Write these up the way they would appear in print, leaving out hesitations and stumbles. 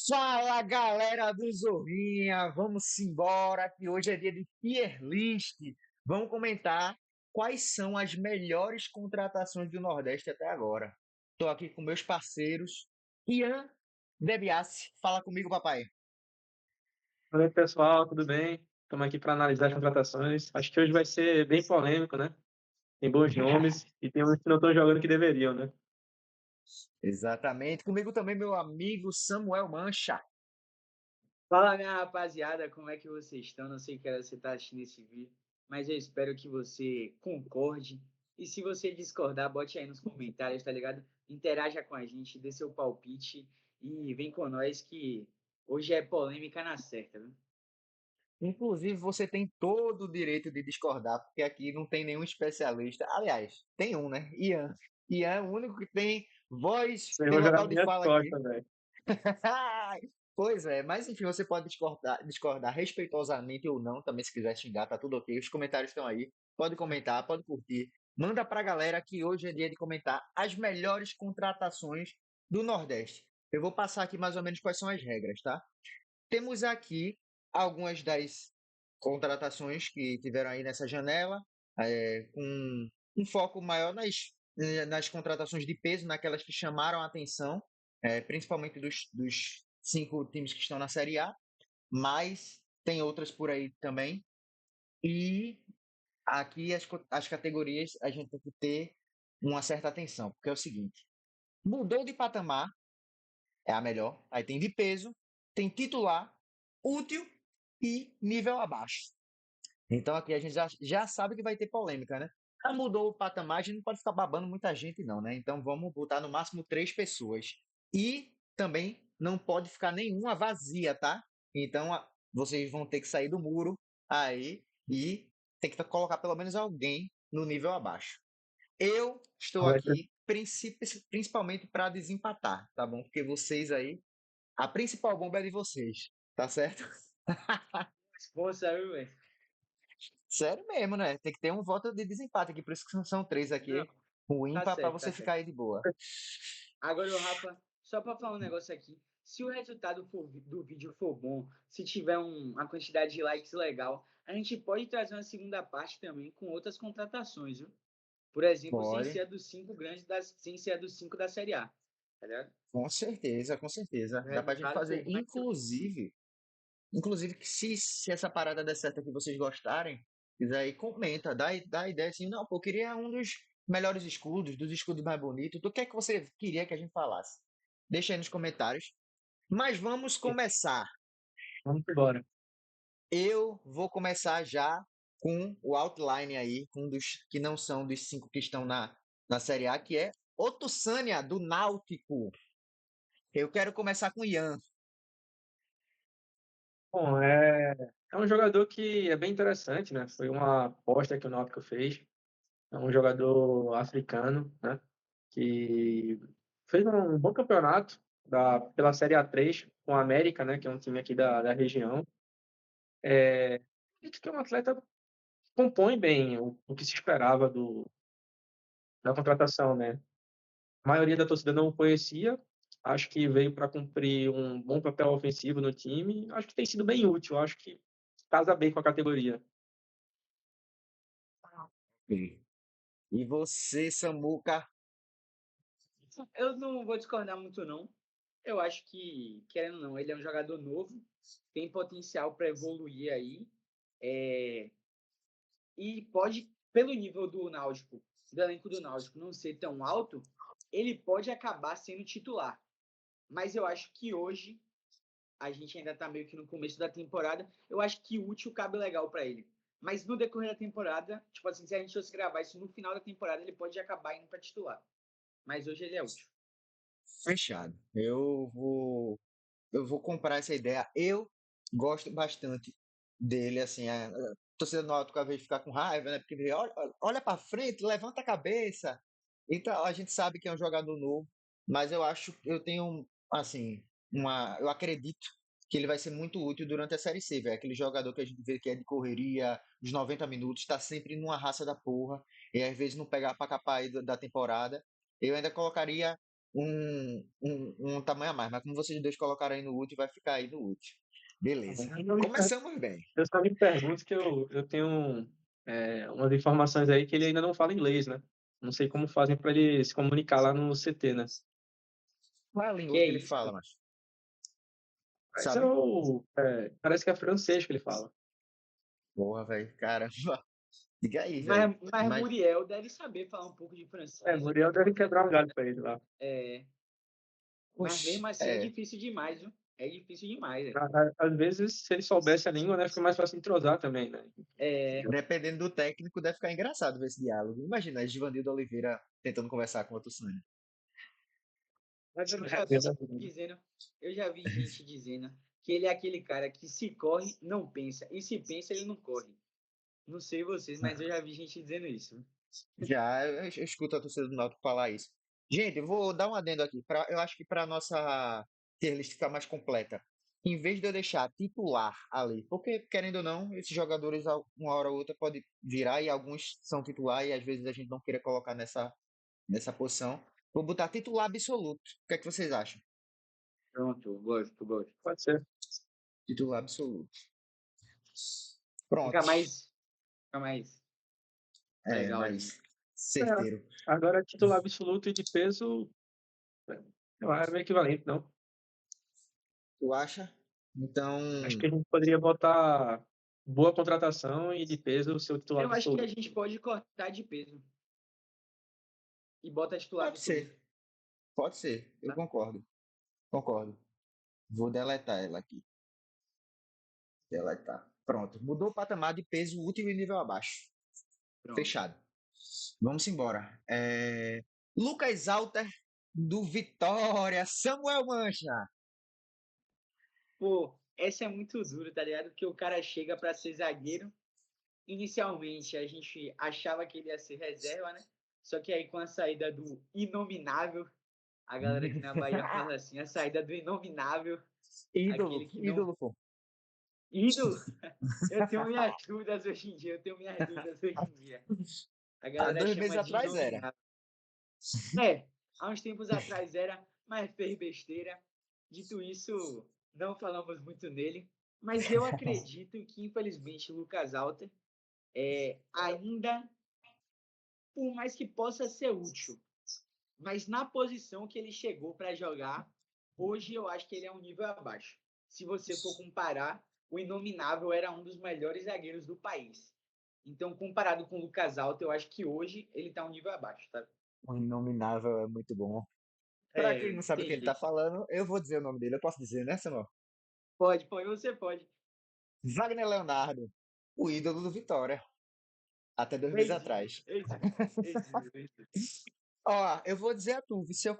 Fala galera do Zorrinha, vamos embora que hoje é dia de tier list. Vamos comentar quais são as melhores contratações do Nordeste até agora. Estou aqui com meus parceiros. Ian Debiassi, fala comigo, papai. Oi, pessoal, tudo bem? Estamos aqui para analisar as contratações. Acho que hoje vai ser bem polêmico, né? Tem bons nomes e tem uns que não estão jogando que deveriam, né? Exatamente. Comigo também meu amigo Samuel Mancha. Fala, minha rapaziada, como é que vocês estão? Não sei que hora você está assistindo esse vídeo, mas eu espero que você concorde. E se você discordar, bote aí nos comentários, tá ligado? Interaja com a gente, dê seu palpite e vem com nós que hoje é polêmica na certa, viu? Inclusive, você tem todo o direito de discordar, porque aqui não tem nenhum especialista. Aliás, tem um, né? Ian. Ian é o único que tem voz, Vocês tem vão jogar local nas de minhas fala aqui. costas, velho. Pois é, mas enfim, você pode discordar respeitosamente ou não, também se quiser xingar, tá tudo ok. Os comentários estão aí. Pode comentar, pode curtir. Manda pra galera que hoje é dia de comentar as melhores contratações do Nordeste. Eu vou passar aqui mais ou menos quais são as regras, tá? Temos aqui algumas das contratações que tiveram aí nessa janela, com um foco maior nas contratações de peso, naquelas que chamaram a atenção, principalmente dos 5 times que estão na Série A, mas tem outras por aí também. E aqui as categorias a gente tem que ter uma certa atenção, porque é o seguinte: mudou de patamar, é a melhor. Aí tem de peso, tem titular, útil e nível abaixo. Então aqui a gente já sabe que vai ter polêmica, né? Já mudou o patamar, a gente não pode ficar babando muita gente, não, né? Então vamos botar no máximo 3 pessoas. E também não pode ficar nenhuma vazia, tá? Então vocês vão ter que sair do muro aí e tem que colocar pelo menos alguém no nível abaixo. Eu estou Vai ser- aqui principalmente para desempatar, tá bom? Porque vocês aí, a principal bomba é de vocês, tá certo? Força, viu, velho? Sério mesmo, né? Tem que ter um voto de desempate aqui, por isso que são 3 Não, aqui. O tá ímpar para certo, você tá ficar certo. aí de boa. Agora, Rafa, só para falar um negócio aqui. Se o resultado do vídeo for bom, se tiver uma quantidade de likes legal, a gente pode trazer uma segunda parte também com outras contratações, viu? Por exemplo, sem ser Pode, a dos 5 grandes, sem ser a dos 5 da Série A. Tá ligado? com certeza, com certeza. Se o Dá pra gente resultado for fazer, bom, a gente pode. inclusive que se essa parada der certo aqui e vocês gostarem, quiser aí, comenta, dá ideia assim, não, pô, eu queria um dos melhores escudos, dos escudos mais bonitos, do que é que você queria que a gente falasse? Deixa aí nos comentários. Mas vamos começar. Vamos embora. Eu vou começar já com o outline aí, com um dos que não são dos 5 que estão na Série A, que é Otuçânia, do Náutico. Eu quero começar com o Ian. Bom, é um jogador que é bem interessante, né? Foi uma aposta que o Náutico fez. É um jogador africano, né? Que fez um bom campeonato pela Série A3 com a América, né? Que é um time aqui da região. Acredito que é um atleta que compõe bem o que se esperava da contratação, né? A maioria da torcida não o conhecia, acho que veio para cumprir um bom papel ofensivo no time, acho que tem sido bem útil, acho que casa bem com a categoria. E você, Samuca? Eu não vou discordar muito, não. Eu acho que, querendo ou não, ele é um jogador novo, tem potencial para evoluir aí. É, e pode, pelo nível do Náutico, do elenco do Náutico não ser tão alto, ele pode acabar sendo titular. Mas eu acho que hoje, a gente ainda está meio que no começo da temporada, eu acho que útil cabe legal para ele. Mas no decorrer da temporada, tipo assim, se a gente fosse gravar isso no final da temporada, ele pode acabar indo para titular. Mas hoje ele é útil. Fechado. Eu vou comprar essa ideia. Eu gosto bastante dele, assim, a torcida do Náutico às vezes fica com raiva, né? Porque olha para frente, levanta a cabeça. Então, a gente sabe que é um jogador novo, mas eu tenho, assim, eu acredito que ele vai ser muito útil durante a Série C, velho. Aquele jogador que a gente vê que é de correria, os 90 minutos, tá sempre numa raça da porra, e às vezes não pegar pra capar aí da temporada. Eu ainda colocaria um tamanho a mais, mas como vocês dois colocaram aí no útil, vai ficar aí no útil. Beleza. Eu Começamos bem. só me pergunto que eu tenho umas informações aí que ele ainda não fala inglês, né? Não sei como fazem para ele se comunicar lá no CT, né? Qual é a Que língua é que ele isso? fala, mas Mas sabe? parece que é francês que ele fala. Porra, velho, caramba. Diga aí, velho. Mas Mas Muriel deve saber falar um pouco de francês, Muriel deve quebrar um galho para ele lá. mas oxe, mesmo assim é difícil demais, viu? É difícil demais, velho. Às vezes, se ele soubesse a língua, né, fica mais fácil entrosar também, né? dependendo do técnico, deve ficar engraçado ver esse diálogo. Imagina, Givanildo Oliveira tentando conversar com o Tussani. Mas Eu já vi gente dizendo, eu já vi gente dizendo que ele é aquele cara que se corre, não pensa, e se pensa, ele não corre. Não sei vocês, mas eu já vi gente dizendo isso. Já eu escuto a torcida do Náutico falar isso. Gente, eu vou dar um adendo aqui. Eu acho que para nossa tier list ficar mais completa, em vez de eu deixar titular ali, porque querendo ou não, esses jogadores uma hora ou outra pode virar e alguns são titular e às vezes a gente não queira colocar nessa posição. Vou botar titular absoluto. O que é que vocês acham? Pronto, gosto. Pode ser. Titular absoluto. Pronto. Fica mais legal assim. Mais certeiro. Agora, titular absoluto e de peso, não é meio equivalente, não. Tu acha? Então, Acho que a gente poderia botar boa contratação e de peso o seu titular Eu acho que a absoluto. gente pode cortar de peso e bota titular pode absoluto. ser. Pode ser. Eu Tá. concordo. Concordo. Vou deletar ela aqui. Deletar. Pronto. Mudou o patamar de peso útil e nível abaixo. Pronto. Fechado. Vamos embora. Lucas Alter, do Vitória. Samuel Mancha. Pô, essa é muito dura, tá ligado? Porque o cara chega pra ser zagueiro. Inicialmente a gente achava que ele ia ser reserva, né? Só que aí com a saída do inominável, a galera aqui na Bahia fala assim, a saída do inominável, Ídolo. aquele que não... Ídolo, pô. Ídolo? Eu tenho minhas dúvidas hoje em dia, A Há galera 2 meses chama de atrás era. inominável. Há uns tempos atrás era, mas fez besteira. Dito isso, não falamos muito nele, mas eu acredito que, infelizmente, o Lucas Alter ainda, por mais que possa ser útil, mas na posição que ele chegou para jogar, hoje eu acho que ele é um nível abaixo. Se você for comparar, o Inominável era um dos melhores zagueiros do país. Então, comparado com o Lucas Alter, eu acho que hoje ele está um nível abaixo, tá? O inominável é muito bom. Pra quem não sabe o que ele tá falando, eu vou dizer o nome dele. Eu posso dizer, né, Samuel? Pode, você pode. Wagner Leonardo, o ídolo do Vitória. Até 2 meses atrás. Ó, eu vou dizer a tu, se eu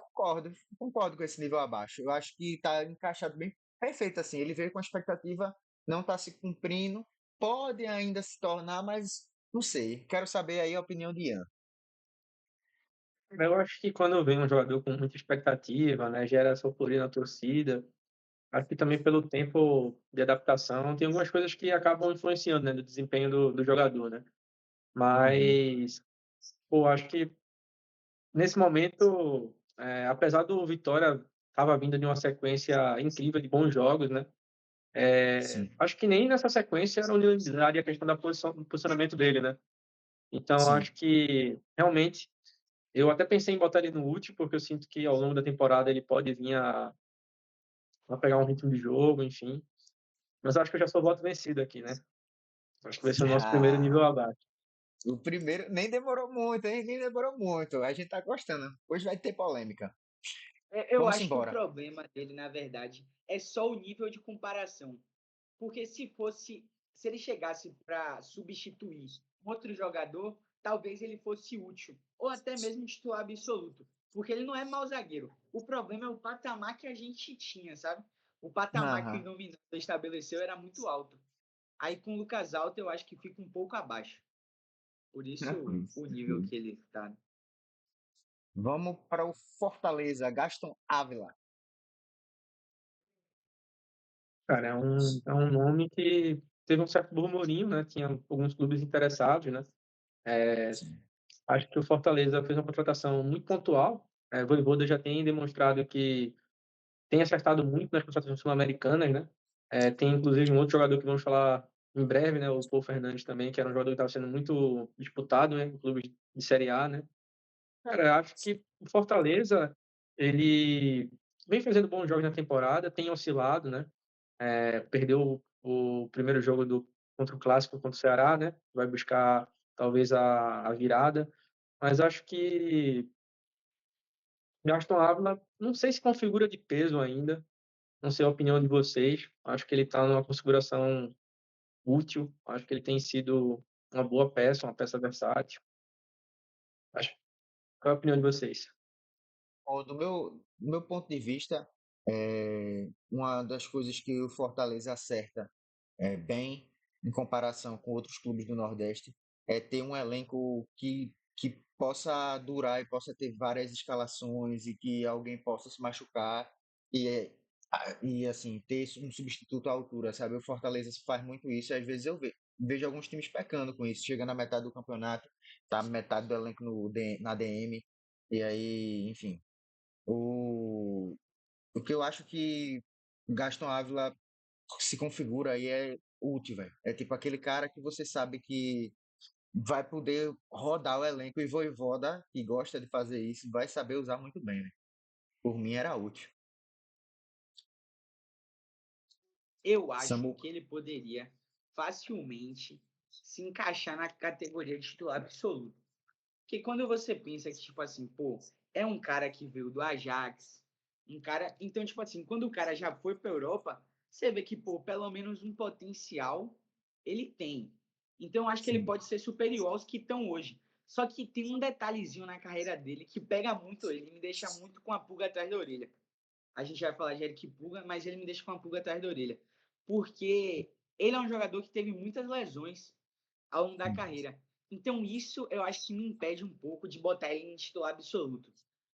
concordo com esse nível abaixo. Eu acho que tá encaixado bem perfeito assim. Ele veio com a expectativa, não tá se cumprindo, pode ainda se tornar, mas não sei. Quero saber aí a opinião de Ian. Eu acho que quando vem um jogador com muita expectativa, né, gera essa euforia na torcida. Acho que também pelo tempo de adaptação, tem algumas coisas que acabam influenciando, né, no desempenho do jogador, né? Mas, pô, acho que nesse momento, apesar do Vitória estava vindo de uma sequência incrível de bons jogos, né? Sim, Acho que nem nessa sequência era unanimidade a questão do posicionamento dele, né? Então, sim. acho que realmente eu até pensei em botar ele no último, porque eu sinto que ao longo da temporada ele pode vir a pegar um ritmo de jogo, enfim. Mas acho que eu já sou voto vencido aqui, né? Acho que vai ser o nosso primeiro Ah, nível abaixo. o primeiro nem demorou muito, hein? Nem demorou muito. A gente tá gostando. Hoje vai ter polêmica. Eu Vamos acho que o embora. problema dele, na verdade, é só o nível de comparação. Porque se ele chegasse para substituir outro jogador, talvez ele fosse útil, ou até mesmo titular absoluto, porque ele não é mau zagueiro. O problema é o patamar que a gente tinha, sabe? O patamar que o Aham. Inominável estabeleceu era muito alto. Aí com o Lucas Alto eu acho que fica um pouco abaixo. Por isso o nível que ele está. Vamos para o Fortaleza, Gaston Ávila. Cara, é um nome que teve um certo burburinho, né? Tinha alguns clubes interessados, né? Sim. Acho que o Fortaleza fez uma contratação muito pontual, O Vojvoda já tem demonstrado que tem acertado muito nas contratações sul-americanas, né? Tem inclusive um outro jogador que vamos falar em breve, né? O Paul Fernandes também, que era um jogador que estava sendo muito disputado, né? Em clubes de Série A, né? Cara, eu acho que o Fortaleza, ele vem fazendo bons jogos na temporada, tem oscilado, né? Perdeu o primeiro jogo contra o Clássico, contra o Ceará, né? Vai buscar talvez a virada, mas acho que Gaston Ávila, não sei se configura de peso ainda, não sei a opinião de vocês, acho que ele está numa configuração útil, acho que ele tem sido uma boa peça, uma peça versátil. Qual é a opinião de vocês? Do meu ponto de vista, uma das coisas que o Fortaleza acerta bem em comparação com outros clubes do Nordeste é ter um elenco que possa durar e possa ter várias escalações e que alguém possa se machucar e assim, ter um substituto à altura, sabe? O Fortaleza faz muito isso e às vezes eu vejo alguns times pecando com isso, chega na metade do campeonato, tá metade do elenco na DM, e aí, enfim. O, o que eu acho que Gaston Ávila se configura aí é útil, velho. É tipo aquele cara que você sabe que vai poder rodar o elenco e Vojvoda, que gosta de fazer isso, vai saber usar muito bem, né? Por mim era útil. Eu acho Samu, que ele poderia facilmente se encaixar na categoria de titular absoluto. Porque quando você pensa que, tipo assim, pô, é um cara que veio do Ajax, um cara. Então, tipo assim, quando o cara já foi pra Europa, você vê que, pô, pelo menos um potencial ele tem. Então, eu acho que ele sim. pode ser superior aos que estão hoje. Só que tem um detalhezinho na carreira dele que pega muito ele, me deixa muito com a pulga atrás da orelha. A gente vai falar de Eric Pulga, mas ele me deixa com a pulga atrás da orelha. Porque ele é um jogador que teve muitas lesões ao longo da carreira. Então, isso eu acho que me impede um pouco de botar ele em titular absoluto.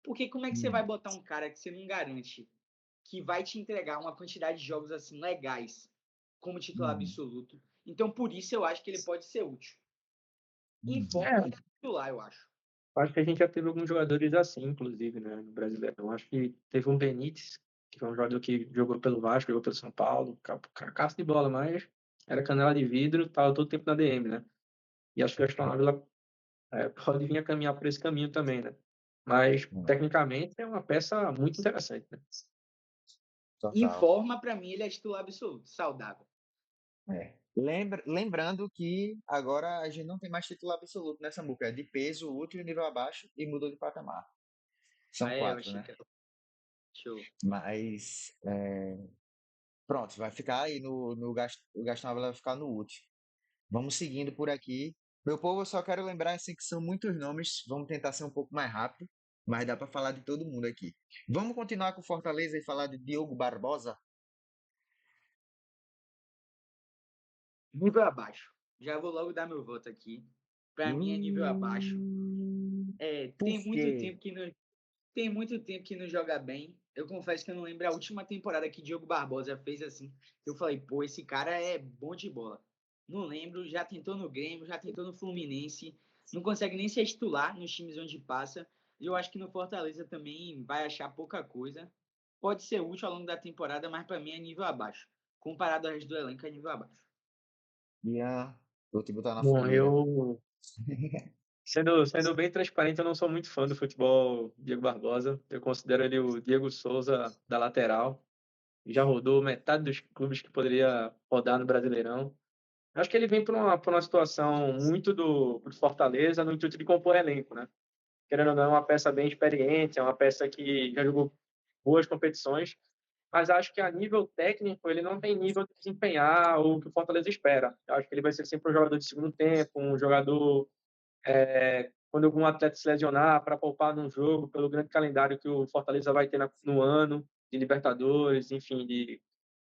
Porque como é que você vai Hum, botar um cara que você não garante que vai te entregar uma quantidade de jogos assim legais como titular hum, absoluto? Então, por isso eu acho que ele pode ser útil. Em hum. forma de titular, eu acho. Acho que a gente já teve alguns jogadores assim, inclusive, né, no Brasileirão. Acho que teve um Benítez, que foi um jogador que jogou pelo Vasco, jogou pelo São Paulo, cacaço de bola, mas era canela de vidro, estava todo tempo na DM, né? E acho que o Aston Villa pode vir a caminhar por esse caminho também, né? Mas, tecnicamente, é uma peça muito interessante, né? Em Total. forma, para mim, ele é titular absoluto, saudável. Lembrando que agora a gente não tem mais título absoluto nessa buca, é de peso, útil e nível abaixo e mudou de patamar. São Eu quatro, achei né? que era show. Mas pronto, vai ficar aí o Gastão Ávila vai ficar no útil. Vamos seguindo por aqui. Meu povo, eu só quero lembrar assim que são muitos nomes, vamos tentar ser um pouco mais rápido, mas dá para falar de todo mundo aqui. Vamos continuar com Fortaleza e falar de Diogo Barbosa? Nível abaixo. Já vou logo dar meu voto aqui. Para mim é nível abaixo. Por Tem muito quê? tempo que não, tem muito tempo que não joga bem. Eu confesso que eu não lembro a última temporada que Diogo Barbosa fez assim. Eu falei, pô, esse cara é bom de bola. Não lembro, já tentou no Grêmio, já tentou no Fluminense, não consegue nem ser titular nos times onde passa. E eu acho que no Fortaleza também vai achar pouca coisa. Pode ser útil ao longo da temporada, mas para mim é nível abaixo. Comparado ao resto do elenco, é nível abaixo. Ian, vou te botar na Bom, fogueira. sendo bem transparente, eu não sou muito fã do futebol Diego Barbosa. Eu considero ele o Diego Souza da lateral. Já rodou metade dos clubes que poderia rodar no Brasileirão. Acho que ele vem por uma situação muito do Fortaleza no intuito de compor elenco, né? Querendo ou não, é uma peça bem experiente, é uma peça que já jogou boas competições, mas acho que a nível técnico ele não tem nível de desempenhar o que o Fortaleza espera. Eu acho que ele vai ser sempre um jogador de segundo tempo, um jogador quando algum atleta se lesionar para poupar num jogo, pelo grande calendário que o Fortaleza vai ter no ano, de Libertadores, enfim, de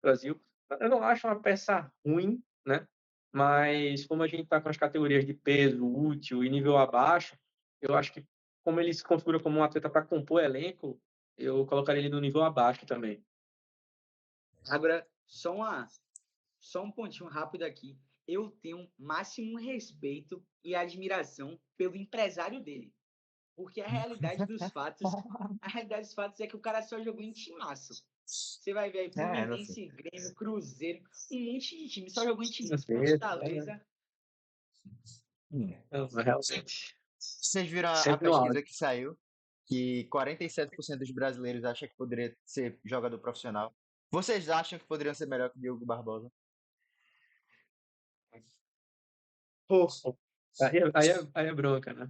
Brasil. Eu não acho uma peça ruim, né? Mas como a gente está com as categorias de peso, útil e nível abaixo, eu acho que como ele se configura como um atleta para compor elenco, eu colocaria ele no nível abaixo também. Agora, só um pontinho rápido aqui. Eu tenho máximo respeito e admiração pelo empresário dele. Porque a realidade dos fatos é que o cara só jogou em timaço. Você vai ver aí É, assim. Fluminense, Grêmio, Cruzeiro, um monte de time só jogou em timaço. Cruzeiro, Fortaleza. Não, realmente. Vocês viram a Sempre no auge. pesquisa que saiu? Que 47% dos brasileiros acham que poderia ser jogador profissional. Vocês acham que poderiam ser melhor que o Diogo Barbosa? Pô, Aí é bronca, né?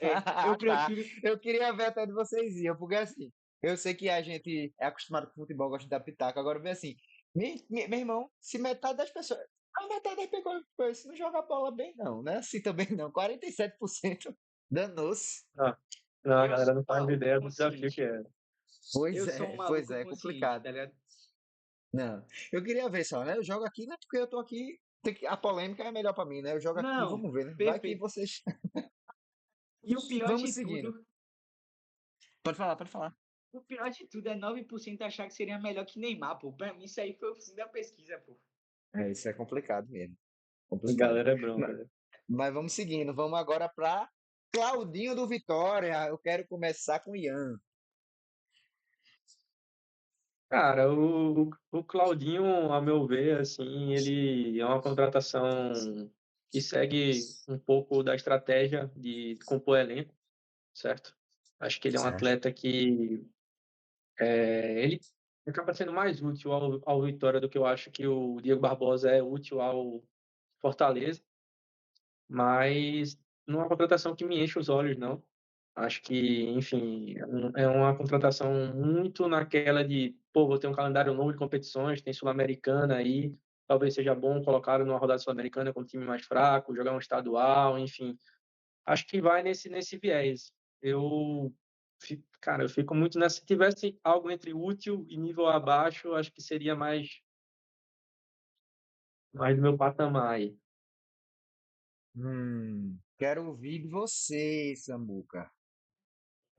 eu Ah, tá. prefiro. Eu queria ver até onde vocês iam, porque assim, eu sei que a gente é acostumado com futebol, gosta de dar pitaco. Agora, vê assim, meu irmão, se metade das pessoas. A metade das pessoas não joga bola bem, não, né? Assim também não. 47% danou-se. Ah, não, a Eu galera sou não um faz ideia maluco do desafio que consciente. é. Pois Maluco é, consciente, complicado. tá ligado? Não, eu queria ver só, né? Eu jogo aqui, né? Porque eu tô aqui. A polêmica é melhor pra mim, né? Eu jogo aqui, Não, vamos ver, né? Vai que perfeito. vocês. E o pior Vamos de seguindo. tudo, Pode falar, pode falar. o pior de tudo é 9% achar que seria melhor que Neymar, pô. Pra mim, isso aí foi o fim da pesquisa, pô. É, isso é complicado mesmo. A Complicado. galera é bronca, né? Mas vamos seguindo. Vamos agora para Claudinho do Vitória. Eu quero começar com o Ian. Cara, o Claudinho, a meu ver, assim, ele é uma contratação que segue um pouco da estratégia de compor elenco, certo? Acho que ele é um Certo. atleta que ele acaba sendo mais útil ao Vitória do que eu acho que o Diego Barbosa é útil ao Fortaleza, mas não é uma contratação que me enche os olhos, não. Acho que, enfim, é uma contratação muito naquela de, pô, vou ter um calendário longo de competições, tem Sul-Americana aí, talvez seja bom colocar numa rodada Sul-Americana com um time mais fraco, jogar um estadual, enfim. Acho que vai nesse viés. Cara, eu fico muito nessa. Se tivesse algo entre útil e nível abaixo, acho que seria mais do meu patamar aí. Quero ouvir de você, Samuca.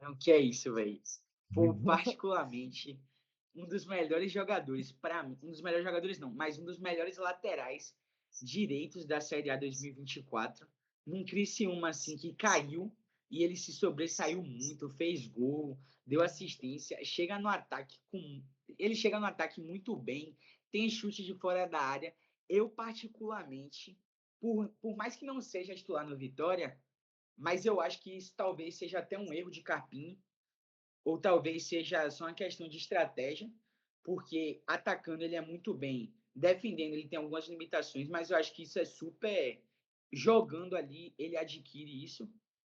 O que é isso, velho? Pô, particularmente, um dos melhores jogadores, pra mim, um dos melhores jogadores não, mas um dos melhores laterais direitos da Série A 2024, num Criciúma, assim, que caiu e ele se sobressaiu muito, fez gol, deu assistência, ele chega no ataque muito bem, tem chute de fora da área. Eu, particularmente, por mais que não seja titular no Vitória, mas eu acho que isso talvez seja até um erro de Carpini, ou talvez seja só uma questão de estratégia, porque atacando ele é muito bem, defendendo ele tem algumas limitações, mas eu acho que isso é super. Jogando ali, ele adquire isso.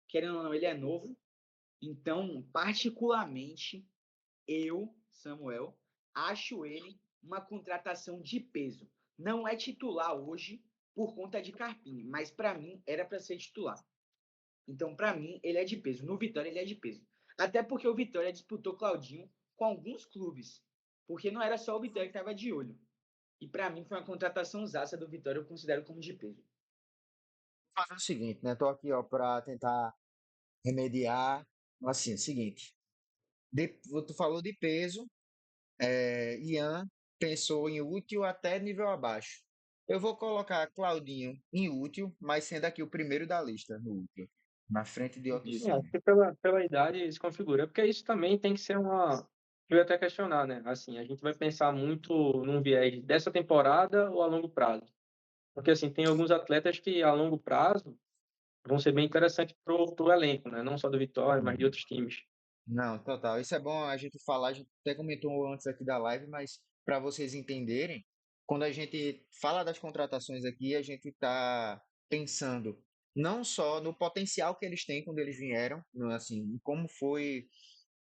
Querendo ou não, ele é novo. Então, particularmente, eu, Samuel, acho ele uma contratação de peso. Não é titular hoje por conta de Carpini, mas para mim era para ser titular. Então, para mim, ele é de peso. No Vitória, ele é de peso. Até porque o Vitória disputou Claudinho com alguns clubes. Porque não era só o Vitória que estava de olho. E para mim, foi uma contratação zaça do Vitória, eu considero como de peso. Vou fazer o seguinte, né? Tô aqui, ó, para tentar remediar. Assim, é o seguinte. Tu falou de peso, Ian pensou em útil até nível abaixo. Eu vou colocar Claudinho em útil, mas sendo aqui o primeiro da lista no útil, na frente de outros Acho nomes. que pela idade se configura, porque isso também tem que ser uma. Eu ia até questionar, né? Assim, a gente vai pensar muito num viés dessa temporada ou a longo prazo. Porque, assim, tem alguns atletas que a longo prazo vão ser bem interessantes pro elenco, né? Não só do Vitória, mas de outros times. Não, total. Isso é bom a gente falar, a gente até comentou antes aqui da live, mas para vocês entenderem, quando a gente fala das contratações aqui, a gente está pensando não só no potencial que eles têm quando eles vieram, assim, em como foi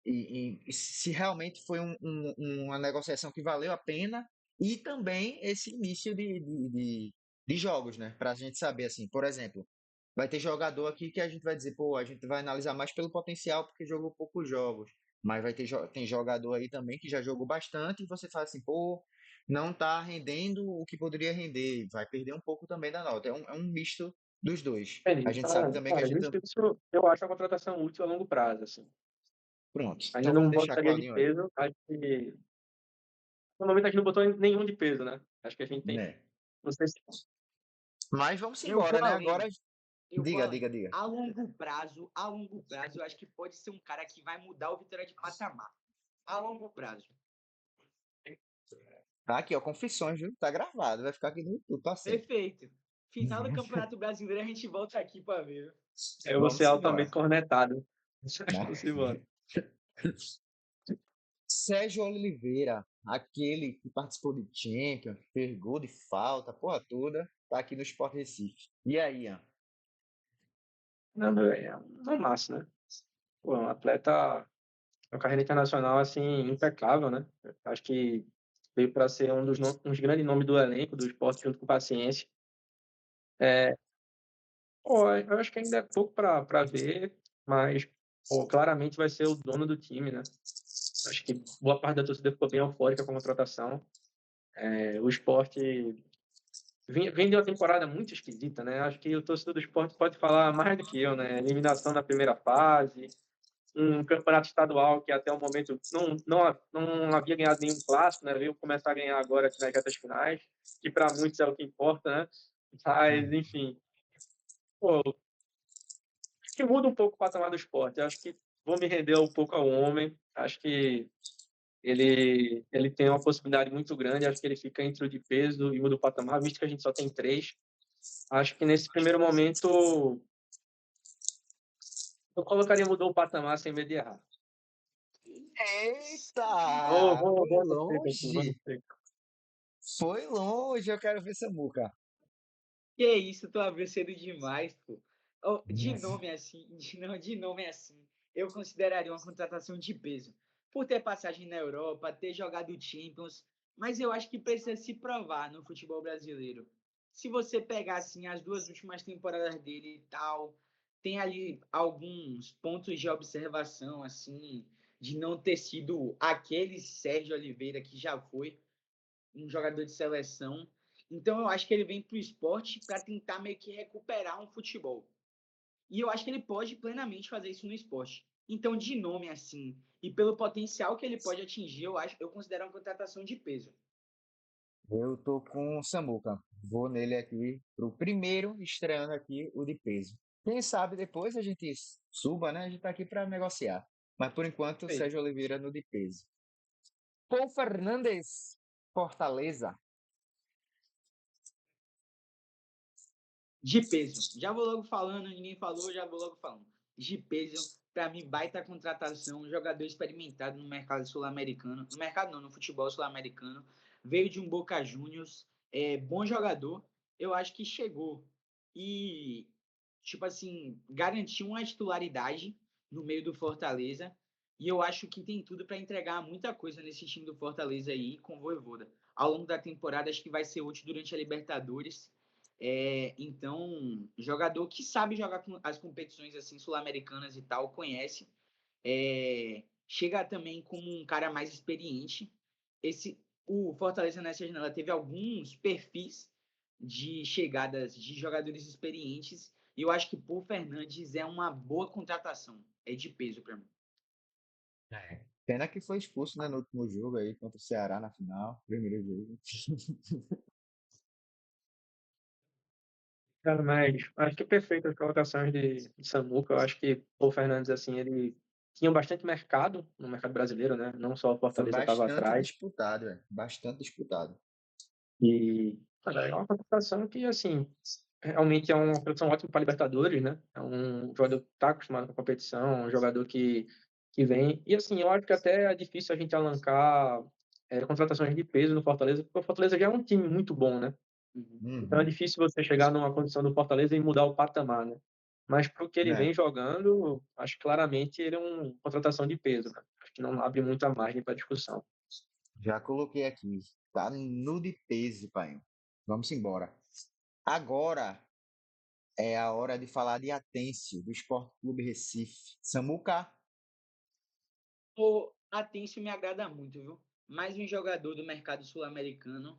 e se realmente foi uma negociação que valeu a pena e também esse início de jogos, né? Para a gente saber, assim, por exemplo, vai ter jogador aqui que a gente vai dizer, pô, a gente vai analisar mais pelo potencial porque jogou poucos jogos, mas tem jogador aí também que já jogou bastante e você fala assim, pô, não tá rendendo o que poderia render, vai perder um pouco também da nota. É um misto dos dois. A Entendi. gente sabe também que a gente. Isso eu acho a contratação útil a longo prazo, assim. Pronto, Ainda então vamos não deixar botaria de Claudinho aí. peso, acho que. No momento a gente não botou nenhum de peso, né? Acho que a gente tem. Né? Não sei se. Mas vamos Eu embora, vou né? além. Agora Eu Diga, falo, diga, diga. a longo prazo, eu acho que pode ser um cara que vai mudar o Vitória de patamar. A longo prazo. Tá aqui, ó, confissões, viu? Tá gravado, vai ficar aqui no YouTube, tá certo. Perfeito. Final do Campeonato Brasileiro, a gente volta aqui para ver. Eu vou ser Vamos altamente embora, cornetado. né? Vamos embora. Sérgio Oliveira, aquele que participou de Champions, fez gol de falta, porra toda, tá aqui no Sport Recife. E aí, Ian? Não, é uma massa, né? Pô, um atleta, uma carreira internacional, assim, impecável, né? Acho que veio para ser um dos grandes nomes do elenco do esporte junto com o Paciência. Pô, eu acho que ainda é pouco para ver, mas pô, claramente vai ser o dono do time, né? Acho que boa parte da torcida ficou bem eufórica com a contratação. O esporte vem de uma temporada muito esquisita, né? Acho que o torcedor do esporte pode falar mais do que eu, né? Eliminação na primeira fase, um campeonato estadual que até o momento não havia ganhado nenhum clássico, né? Veio começar a ganhar agora aqui nas retas finais, que para muitos é o que importa, né? Mas, enfim, pô, acho que muda um pouco o patamar do esporte. Eu acho que vou me render um pouco ao homem. Acho que ele tem uma possibilidade muito grande. Acho que ele fica entre o de peso e o do patamar, visto que a gente só tem três. Acho que nesse primeiro momento eu colocaria mudou o patamar sem medo de errar. Eita! Foi Vou no seco aqui, vou no longe! seco. Foi longe, eu quero ver Samuca. Que isso, tu abriu cedo demais, pô. Oh, de nome assim, de nome assim, eu consideraria uma contratação de peso. Por ter passagem na Europa, ter jogado Champions, mas eu acho que precisa se provar no futebol brasileiro. Se você pegar assim as duas últimas temporadas dele e tal, tem ali alguns pontos de observação assim, de não ter sido aquele Sérgio Oliveira que já foi um jogador de seleção. Então eu acho que ele vem para o esporte para tentar meio que recuperar um futebol. E eu acho que ele pode plenamente fazer isso no esporte. Então, de nome assim, e pelo potencial que ele pode atingir, eu considero uma contratação de peso. Eu tô com o Samuca. Vou nele aqui pro primeiro estreando aqui o de peso. Quem sabe depois a gente suba, né? A gente tá aqui para negociar. Mas por enquanto, Feito. Sérgio Oliveira no de peso. Paul Fernandes, Fortaleza. De peso. Já vou logo falando, ninguém falou, já vou logo falando. De peso, para mim, baita contratação, um jogador experimentado no mercado sul-americano. No mercado não, no futebol sul-americano. Veio de um Boca Juniors, bom jogador. Eu acho que chegou e, tipo assim, garantiu uma titularidade no meio do Fortaleza. E eu acho que tem tudo para entregar muita coisa nesse time do Fortaleza aí com o Vojvoda. Ao longo da temporada, acho que vai ser útil durante a Libertadores. Então, jogador que sabe jogar com as competições assim sul-americanas e tal, conhece, chega também como um cara mais experiente. O Fortaleza nessa janela teve alguns perfis de chegadas de jogadores experientes e eu acho que Paul Fernandes é uma boa contratação, é de peso para mim. Pena que foi expulso, né, no último jogo aí contra o Ceará na final. Primeiro jogo. Cara, mas acho que é perfeito as colocações de Samuca. Eu acho que o Fernandes, assim, ele tinha bastante mercado no mercado brasileiro, né? Não só o Foi Fortaleza estava bastante atrás. disputado, velho. Bastante disputado. E cara, é uma contratação que, assim, realmente é uma contratação ótima para Libertadores, né? É um jogador que está acostumado com a competição, um jogador que vem. E, assim, eu acho que até é difícil a gente alancar contratações de peso no Fortaleza, porque o Fortaleza já é um time muito bom, né? Uhum. Então é Uhum. difícil você chegar numa condição do Fortaleza e mudar o patamar, né? Mas para o que ele É, vem jogando, acho claramente ele é uma contratação de peso, né? Acho que não abre muita margem para discussão. já coloquei aqui. Tá no de peso, pai. Vamos embora. Agora é a hora de falar de Atêncio, do Esporte Clube Recife. Samuca, O Atencio me agrada muito, viu? Mais um jogador do mercado sul-americano,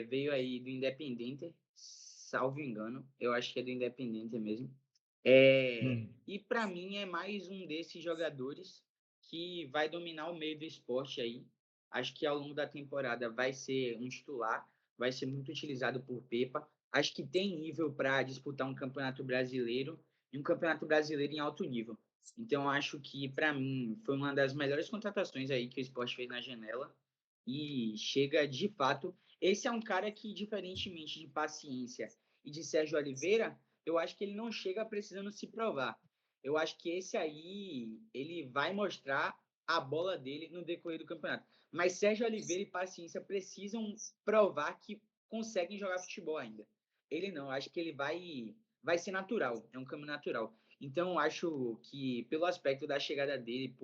veio aí do Independente, salvo engano, eu acho que é do Independente mesmo. E para mim é mais um desses jogadores que vai dominar o meio do esporte aí. Acho que ao longo da temporada vai ser um titular, vai ser muito utilizado por Pepa. Acho que tem nível para disputar um campeonato brasileiro e um campeonato brasileiro em alto nível. Então, acho que, para mim, foi uma das melhores contratações aí que o Sport fez na janela. E chega, de fato... Esse é um cara que, diferentemente de Paciência e de Sérgio Oliveira, eu acho que ele não chega precisando se provar. Eu acho que esse aí, ele vai mostrar a bola dele no decorrer do campeonato. Mas Sérgio Oliveira e Paciência precisam provar que conseguem jogar futebol ainda. Ele não, acho que ele vai ser natural, é um caminho natural. Então, acho que, pelo aspecto da chegada dele,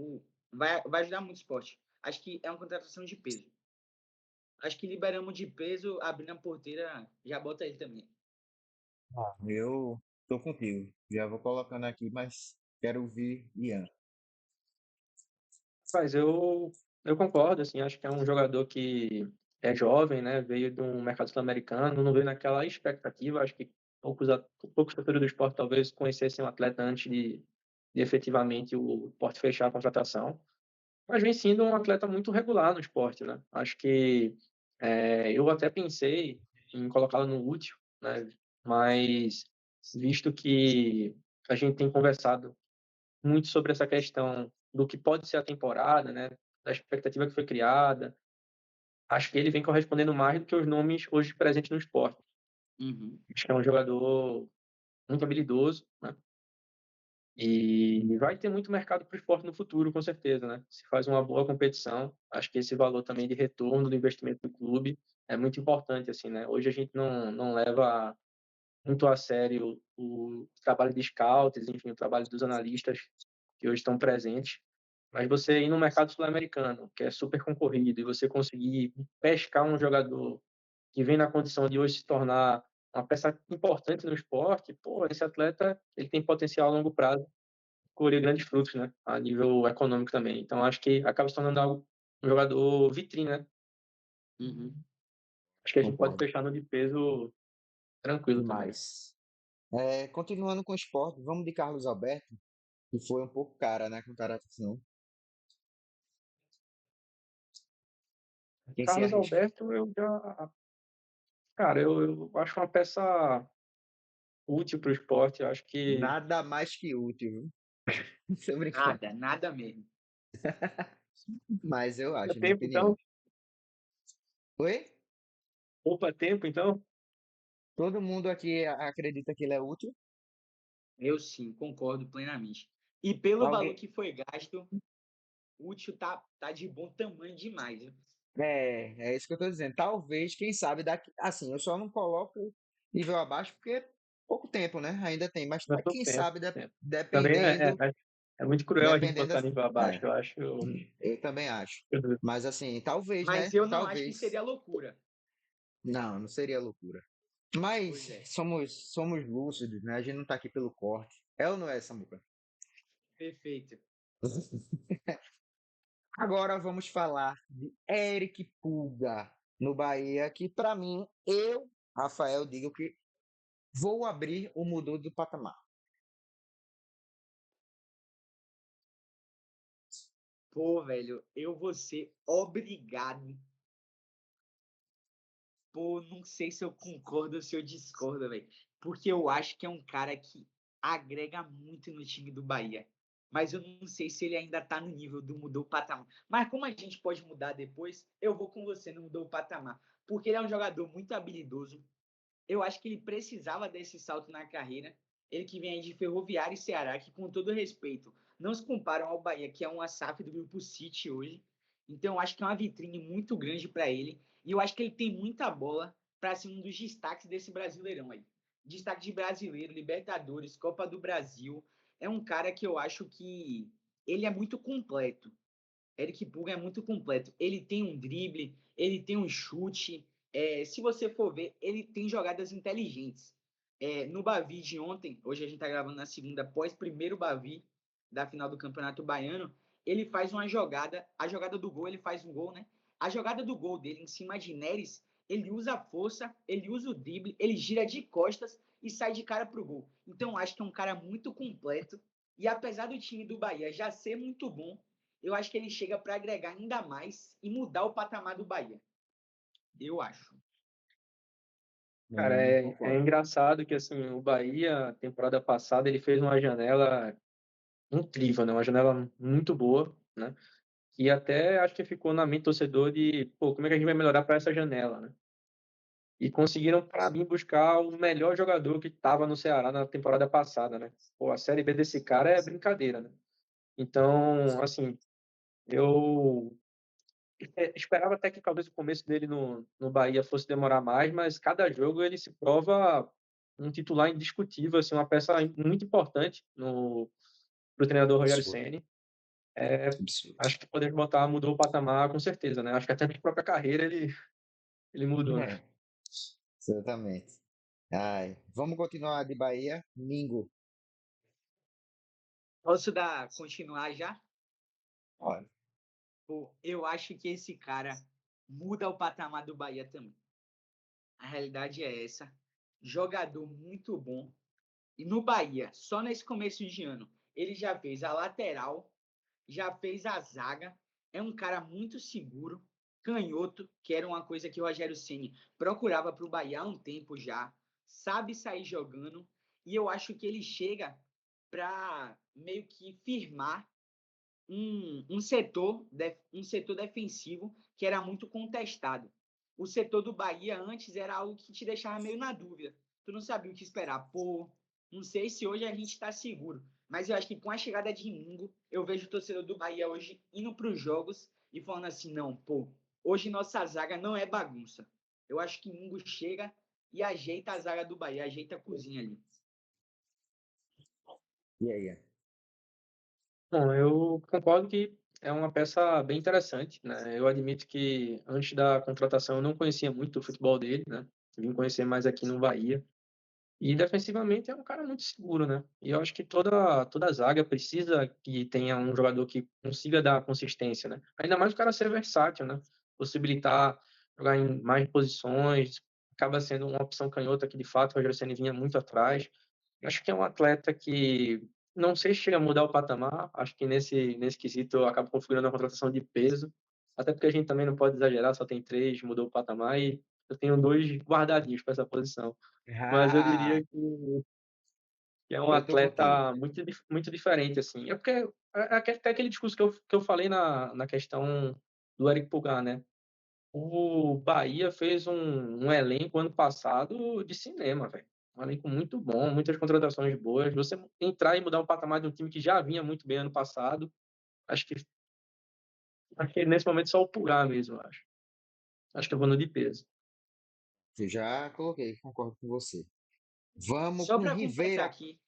vai ajudar muito o esporte. Acho que é uma contratação de peso. Acho que liberamos de peso, abrindo a porteira, já bota ele também. Eu tô contigo. Já vou colocando aqui, mas quero ouvir Ian. Mas eu concordo, assim, acho que é um jogador que é jovem, né? Veio de um mercado sul-americano, não veio naquela expectativa. Acho que poucos torcedores do esporte talvez conhecessem o atleta antes de efetivamente o esporte fechar a contratação. Mas vem sendo um atleta muito regular no esporte, né? Acho que eu até pensei em colocá-lo no útil, né? Mas visto que a gente tem conversado muito sobre essa questão do que pode ser a temporada, né? Da expectativa que foi criada. Acho que ele vem correspondendo mais do que os nomes hoje presentes no esporte. Uhum. Acho que é um jogador muito habilidoso, né? E vai ter muito mercado para o esporte no futuro, com certeza, né? Se faz uma boa competição, acho que esse valor também de retorno do investimento do clube é muito importante, assim, né? Hoje a gente não leva muito a sério o trabalho de scouts, enfim, o trabalho dos analistas que hoje estão presentes. Mas você ir no mercado sul-americano, que é super concorrido, e você conseguir pescar um jogador que vem na condição de hoje se tornar uma peça importante no esporte, pô, esse atleta ele tem potencial a longo prazo colher grandes frutos, né? A nível econômico também. Então acho que acaba se tornando algo um jogador vitrine, né? Uhum. Acho que a gente pode Concordo. fechar no de peso tranquilo também. Demais. Continuando com o esporte, vamos de Carlos Alberto, que foi um pouco cara, né? Contratação. Quem se Carlos arrisca? Alberto, cara, eu acho uma peça útil para o esporte. Eu acho que Nada mais que útil, viu? Tô brincando. Nada mesmo. Mas eu poupa acho, minha tempo, opinião. então, Oi? poupa tempo, então. Todo mundo aqui acredita que ele é útil? Eu sim, concordo plenamente. E pelo valor Alguém. que foi gasto, o útil tá de bom tamanho demais, viu? É isso que eu tô dizendo. Talvez, quem sabe, daqui. Assim, eu só não coloco nível abaixo porque é pouco tempo, né? Ainda tem, mas Não é pouco quem tempo. sabe, Tempo. Também dependendo. é muito cruel a gente Dependendo botar nível da. abaixo. Eu acho. Eu também acho. Mas assim, talvez, Mas né? eu não acho que Talvez. seria loucura. Não, não seria loucura. Mas Pois é, somos lúcidos, né? A gente não tá aqui pelo corte. É ou não é, Samuca? perfeito. Agora vamos falar de Eric Pulga no Bahia, que para mim, Rafael, digo que vou abrir o mudou do patamar. Pô, velho, eu vou ser obrigado. Pô, não sei se eu concordo ou se eu discordo, velho. Porque eu acho que é um cara que agrega muito no time do Bahia. Mas eu não sei se ele ainda tá no nível do mudou o patamar. Mas como a gente pode mudar depois, eu vou com você no mudou o patamar. Porque ele é um jogador muito habilidoso. Eu acho que ele precisava desse salto na carreira. Ele que vem aí de Ferroviária e Ceará, que com todo respeito, não se comparam ao Bahia, que é uma SAF do Grupo City hoje. Então, eu acho que é uma vitrine muito grande para ele. E eu acho que ele tem muita bola para ser um dos destaques desse Brasileirão aí. Destaque de brasileiro, Libertadores, Copa do Brasil. É um cara que eu acho que ele é muito completo. Eric Pulga é muito completo. Ele tem um drible, ele tem um chute. Se você for ver, ele tem jogadas inteligentes. No Bavi de ontem, hoje a gente está gravando na segunda, após primeiro Bavi da final do Campeonato Baiano, ele faz uma jogada, a jogada do gol, ele faz um gol, né? A jogada do gol dele em cima de Neres, ele usa a força, ele usa o drible, ele gira de costas e sai de cara pro gol. Então, acho que é um cara muito completo. E apesar do time do Bahia já ser muito bom, eu acho que ele chega para agregar ainda mais e mudar o patamar do Bahia. Eu acho. Cara, é Concordo. engraçado que, assim, o Bahia, temporada passada, ele fez uma janela incrível, né? Uma janela muito boa, né? E até acho que ficou na mente do torcedor de, pô, como é que a gente vai melhorar para essa janela, né? E conseguiram, para mim, buscar o melhor jogador que estava no Ceará na temporada passada, né? Pô, a Série B desse cara é brincadeira, né? Então, assim, eu esperava até que talvez o começo dele no Bahia fosse demorar mais, mas cada jogo ele se prova um titular indiscutível, assim, uma peça muito importante no pro treinador Rogério Absurdo, Ceni. absurdo. Acho que poder botar mudou o patamar com certeza, né? Acho que até na própria carreira ele mudou, né? É, exatamente. Ai, vamos continuar de Bahia. Mingo. Posso continuar já? Olha, Pô, eu acho que esse cara muda o patamar do Bahia também. A realidade é essa. Jogador muito bom. E no Bahia, só nesse começo de ano, ele já fez a lateral, já fez a zaga. É um cara muito seguro, canhoto, que era uma coisa que o Rogério Ceni procurava para o Bahia há um tempo já. Sabe sair jogando. E eu acho que ele chega para meio que firmar um setor defensivo que era muito contestado. O setor do Bahia antes era algo que te deixava meio na dúvida. Tu não sabia o que esperar. Pô, não sei se hoje a gente está seguro, mas eu acho que com a chegada de Mingo, eu vejo o torcedor do Bahia hoje indo para os jogos e falando assim, não, pô, hoje nossa zaga não é bagunça. Eu acho que Mingo chega e ajeita a zaga do Bahia, ajeita a cozinha ali. e aí? Bom, eu concordo que é uma peça bem interessante, né? Eu admito que antes da contratação eu não conhecia muito o futebol dele, né? Vim conhecer mais aqui no Bahia. E defensivamente é um cara muito seguro, né? E eu acho que toda zaga precisa que tenha um jogador que consiga dar consistência, né? Ainda mais o cara ser versátil, né? Possibilitar jogar em mais posições, acaba sendo uma opção canhota que de fato o Rogério Ceni vinha muito atrás. Eu acho que é um atleta que não sei se chega a mudar o patamar, acho que nesse quesito eu acabo configurando uma contratação de peso, até porque a gente também não pode exagerar, só tem três, mudou o patamar e eu tenho dois guardadinhos para essa posição. Mas eu Ah, diria que é um eu tô contigo. atleta muito diferente, assim. É porque até aquele discurso que eu falei na questão do Eric Pulgar, né? O Bahia fez um elenco ano passado de cinema, velho. Um elenco muito bom, muitas contratações boas. Você entrar e mudar o patamar de um time que já vinha muito bem ano passado, acho que, acho que nesse momento só o Pulgar mesmo, eu acho. Acho que eu vou no de peso. Eu já coloquei, concordo com você. Vamos Só com para completar Rivera. aqui,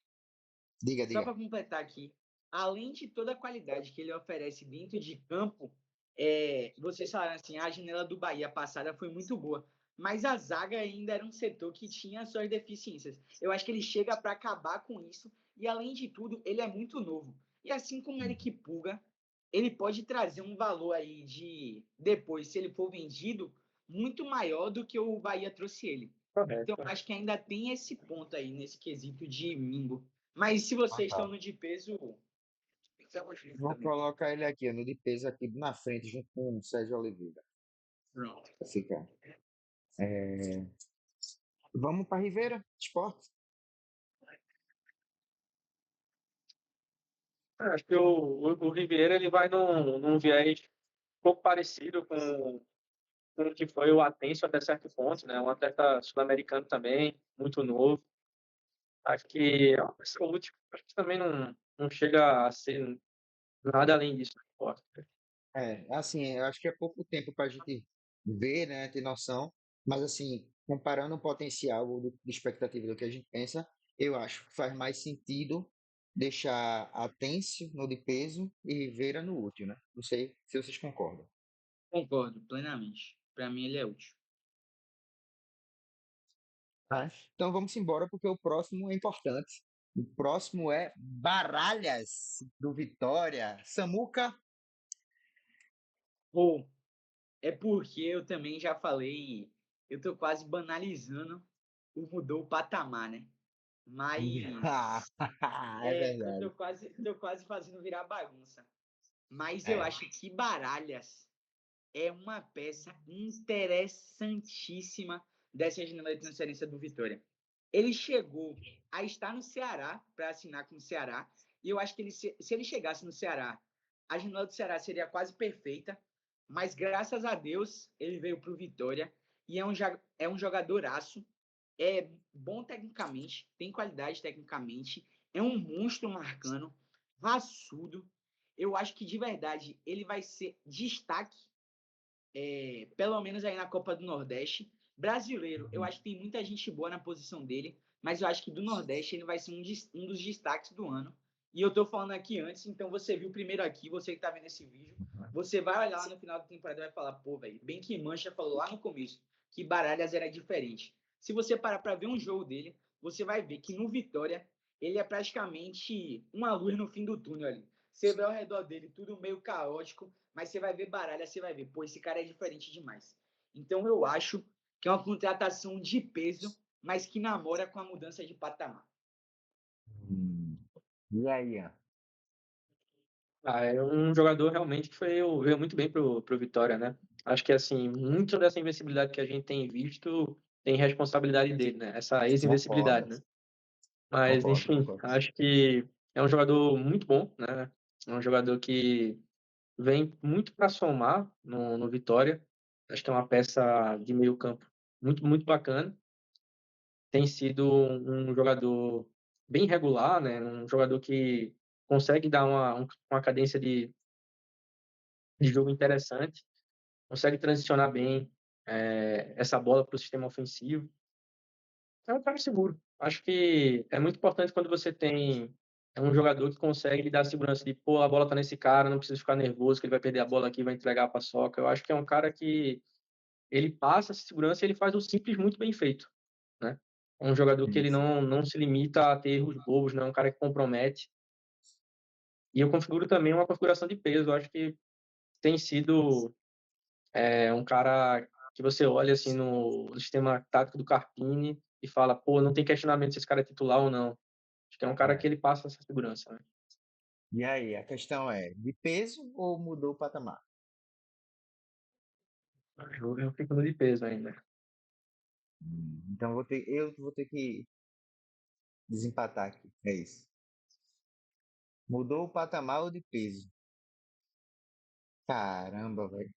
Diga, Só diga. para completar aqui, além de toda a qualidade que ele oferece dentro de campo, vocês falaram assim, a janela do Bahia passada foi muito boa, mas a zaga ainda era um setor que tinha suas deficiências. Eu acho que ele chega para acabar com isso e, além de tudo, ele é muito novo. E assim como o Eric Pulga, ele pode trazer um valor aí de, depois, se ele for vendido, muito maior do que o Bahia trouxe ele. Então, Correto. acho que ainda tem esse ponto aí, nesse quesito de Mingo. Mas se vocês estão Total. no de peso, estamos juntos Vou também. colocar ele aqui, no de peso aqui na frente, junto com o Sérgio Oliveira. Pronto. Pra ficar. É, vamos para Rivera, esporte. Acho que o Riviera ele vai num viés um pouco parecido com o que foi o Atencio até certo ponto, né? Um atleta sul-americano também, muito novo. Acho que é uma pessoa útil. Acho que também não chega a ser nada além disso no esporte. Assim, eu acho que é pouco tempo para a gente ver, né, ter noção, mas assim, comparando o potencial de expectativa do que a gente pensa, eu acho que faz mais sentido deixar Atencio no de peso e Rivera no útil, né? Não sei se vocês concordam. Concordo plenamente. Para mim, ele é útil. Tá? Então vamos embora porque o próximo é importante. O próximo é Baralhas do Vitória. Samuca. Ou é porque eu também já falei, eu tô quase banalizando o mudou o patamar, né? Mas É verdade. tô quase fazendo virar bagunça. Mas eu É. acho que Baralhas é uma peça interessantíssima dessa janela de transferência do Vitória. Ele chegou a estar no Ceará para assinar com o Ceará, e eu acho que se ele chegasse no Ceará, a janela do Ceará seria quase perfeita, mas graças a Deus ele veio para o Vitória e é um jogadoraço, é bom tecnicamente, tem qualidade tecnicamente, é um monstro marcando, raçudo. Eu acho que de verdade ele vai ser destaque, pelo menos aí na Copa do Nordeste. Brasileiro, eu acho que tem muita gente boa na posição dele, mas eu acho que do Nordeste ele vai ser um dos destaques do ano. E eu tô falando aqui antes, então você viu primeiro aqui, você que tá vendo esse vídeo, você vai olhar lá no final da temporada e vai falar, pô, velho, bem que Mancha falou lá no começo que Baralhas era diferente. Se você parar para ver um jogo dele, você vai ver que no Vitória ele é praticamente uma luz no fim do túnel ali. Você vê ao redor dele tudo meio caótico, mas você vai ver Baralhas, você vai ver, pô, esse cara é diferente demais. Então eu acho que é uma contratação de peso, mas que namora com a mudança de patamar. E aí, Ian? É um jogador realmente que veio muito bem pro Vitória, né? Acho que, assim, muito dessa invencibilidade que a gente tem visto tem responsabilidade dele, né? Essa ex-invencibilidade, Concordo, né? Mas, concordo, enfim, concordo. acho que é um jogador muito bom, né? É um jogador que vem muito para somar no Vitória. Acho que é uma peça de meio campo muito bacana. Tem sido um jogador bem regular, né? Um jogador que consegue dar uma cadência de jogo interessante, consegue transicionar bem essa bola para o sistema ofensivo. É um cara seguro. Acho que é muito importante quando você tem um jogador que consegue lhe dar a segurança de, pô, a bola tá nesse cara, não precisa ficar nervoso que ele vai perder a bola aqui, vai entregar a paçoca. Eu acho que é um cara que ele passa essa segurança e ele faz o simples muito bem feito, né? É um jogador que ele Isso. não se limita a ter erros bobos, não é um cara que compromete. E eu configuro também uma configuração de peso. Eu acho que tem sido um cara que você olha assim no sistema tático do Carpini e fala, pô, não tem questionamento se esse cara é titular ou não. Acho que é um cara que É. ele passa essa segurança, né? E aí, a questão é, de peso ou mudou o patamar? Eu fico no de peso ainda. Então eu vou ter que desempatar aqui. É isso. Mudou o patamar ou de peso? Caramba, velho.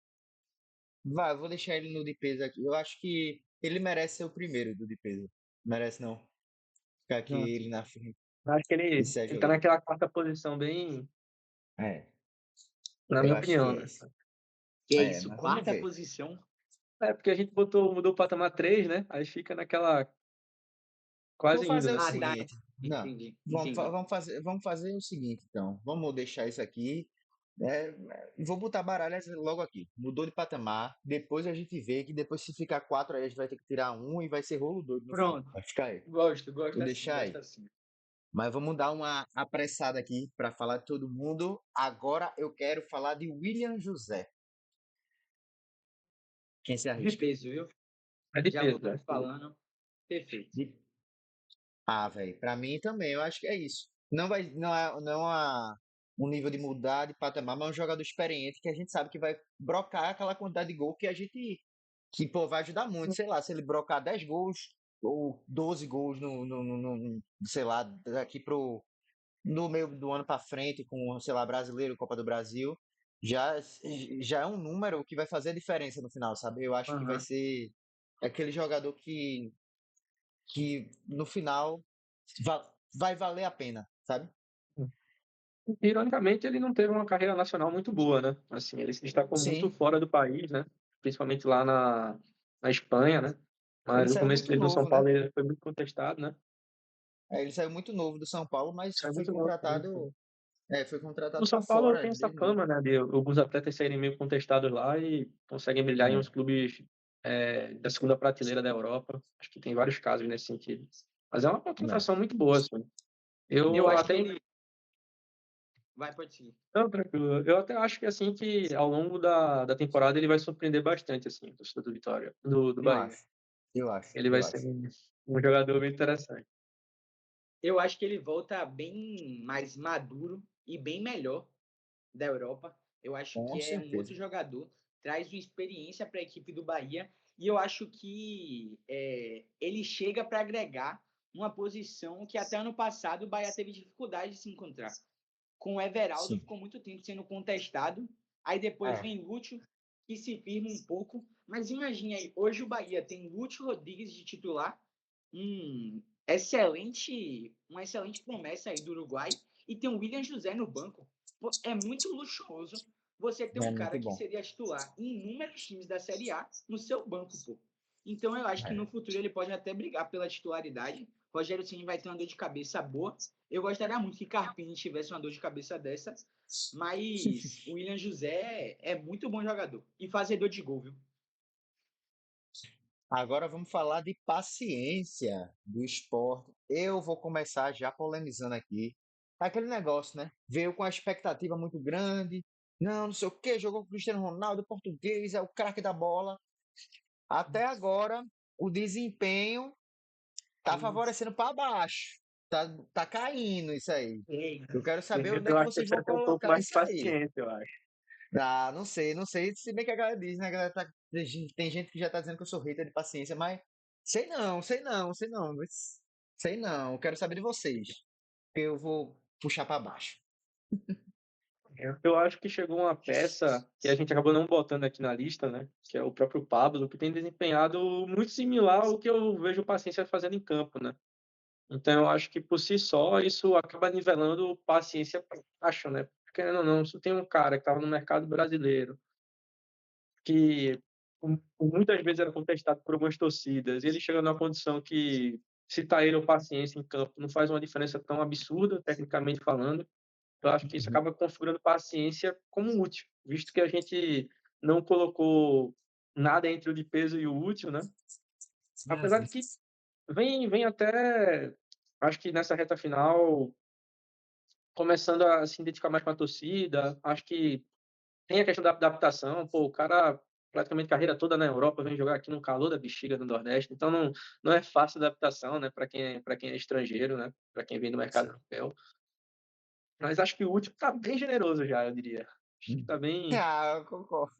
Vai, eu vou deixar ele no de peso aqui. Eu acho que ele merece ser o primeiro do de peso. Merece não. Ficar aqui Não, ele na frente acho que de ele Sérgio tá Lima. naquela quarta posição bem, É, na eu minha acho que opinião, é né? esse. Que é É, isso, mas vamos quarta ver. posição. É, porque a gente mudou o patamar 3, né? Aí fica naquela Vou quase indo, fazer o né? Ah, tá. seguinte. Não, Entendi. vamos fazer o seguinte, então. Vamos deixar isso aqui. É, vou botar baralhas logo aqui. Mudou de patamar. Depois a gente vê que depois se ficar quatro aí a gente vai ter que tirar um e vai ser rolo doido no fim. Pronto. Vai ficar aí. Vou Gosto assim, deixar gosto aí. assim. Mas vamos dar uma apressada aqui para falar de todo mundo. Agora eu quero falar de William José. Quem se De arrisca? peso, viu? É de Já vou peso, né? falando. Perfeito. De- Ah, velho, para mim também, eu acho que é isso. Não é um nível de mudar de patamar, mas é um jogador experiente que a gente sabe que vai brocar aquela quantidade de gol que a gente que pô, vai ajudar muito, sei lá, se ele brocar 10 gols ou 12 gols sei lá, daqui pro no meio do ano para frente com, sei lá, Brasileiro, Copa do Brasil, já já é um número que vai fazer a diferença no final, sabe? Eu acho que vai Aham. ser aquele jogador que no final vai valer a pena, sabe? Ironicamente, ele não teve uma carreira nacional muito boa, né? Assim, ele se destacou muito Sim, fora do país, né? Principalmente lá na Espanha, né? ele Mas no saiu começo muito dele no São novo, né? Paulo ele foi muito contestado, né? Ele saiu muito novo do São Paulo, mas Saiu foi muito novo também. contratado, foi No contratado para São Paulo fora tem essa mesmo, né? fama, né? De alguns atletas serem meio contestados lá e conseguem brilhar em uns É, clubes da segunda prateleira da Europa. Acho que tem vários casos nesse sentido. Mas é uma é. contratação muito boa, assim. Eu Eu acho que até ele. Vai, pode seguir. Não, tranquilo. Eu até acho que assim que ao longo da temporada ele vai surpreender bastante assim, o torcedor do Vitória, do Eu Bahia. acho, eu acho, Ele vai eu ser acho. um jogador bem interessante. Eu acho que ele volta bem mais maduro e bem melhor da Europa. Eu acho Com que é um outro certeza. jogador, traz uma experiência para a equipe do Bahia E eu acho que ele chega para agregar uma posição que até ano passado o Bahia teve dificuldade de se encontrar. Com o Everaldo Sim. ficou muito tempo sendo contestado, aí depois É. vem Lúcio, que se firma um pouco. Mas imagine aí, hoje o Bahia tem Lúcio Rodrigues de titular, uma excelente promessa aí do Uruguai, e tem o William José no banco. Pô, é muito luxuoso você ter É um cara muito que bom. seria titular em inúmeros times da Série A no seu banco, pô. Então eu acho que no futuro ele pode até brigar pela titularidade. Rogério Ceni vai ter uma dor de cabeça boa. Eu gostaria muito que Carpini tivesse uma dor de cabeça dessa, mas o William José é muito bom jogador e fazedor de gol, viu? Agora vamos falar de paciência do esporte. Eu vou começar já polemizando aqui. É aquele negócio, né? Veio com a expectativa muito grande. Não sei o quê, jogou com o Cristiano Ronaldo, português, é o craque da bola. Até agora, o desempenho tá favorecendo para baixo. Tá caindo isso aí. Eita. Eu quero saber onde é Eu que acho que vocês precisa vão ter um pouco colocar mais de isso aí. paciência, eu acho. Ah, não sei. Se bem que a galera diz, né? A galera tem gente que já tá dizendo que eu sou hater de paciência, mas sei não. Quero saber de vocês. Eu vou puxar para baixo. Eu acho que chegou uma peça que a gente acabou não botando aqui na lista, né? Que é o próprio Pablo, que tem desempenhado muito similar ao que eu vejo o Paciência fazendo em campo, né? Então eu acho que por si só isso acaba nivelando o Paciência para baixo, né? Querendo ou não, se tem um cara que estava no mercado brasileiro, que muitas vezes era contestado por algumas torcidas, e ele chega numa condição que, se tá ele ou Paciência em campo, não faz uma diferença tão absurda, tecnicamente falando. Eu acho que isso Uhum. acaba configurando Paciência como útil, visto que a gente não colocou nada entre o de peso e o útil, né? Apesar de que vem até, acho que nessa reta final, começando a se identificar mais com a torcida. Acho que tem a questão da adaptação. Pô, o cara praticamente carreira toda na Europa, vem jogar aqui no calor da bexiga do Nordeste, então não é fácil a adaptação, né, para quem é estrangeiro, né, para quem vem do mercado europeu. Mas acho que o último tá bem generoso já, eu diria. Acho que tá bem. Ah, eu concordo.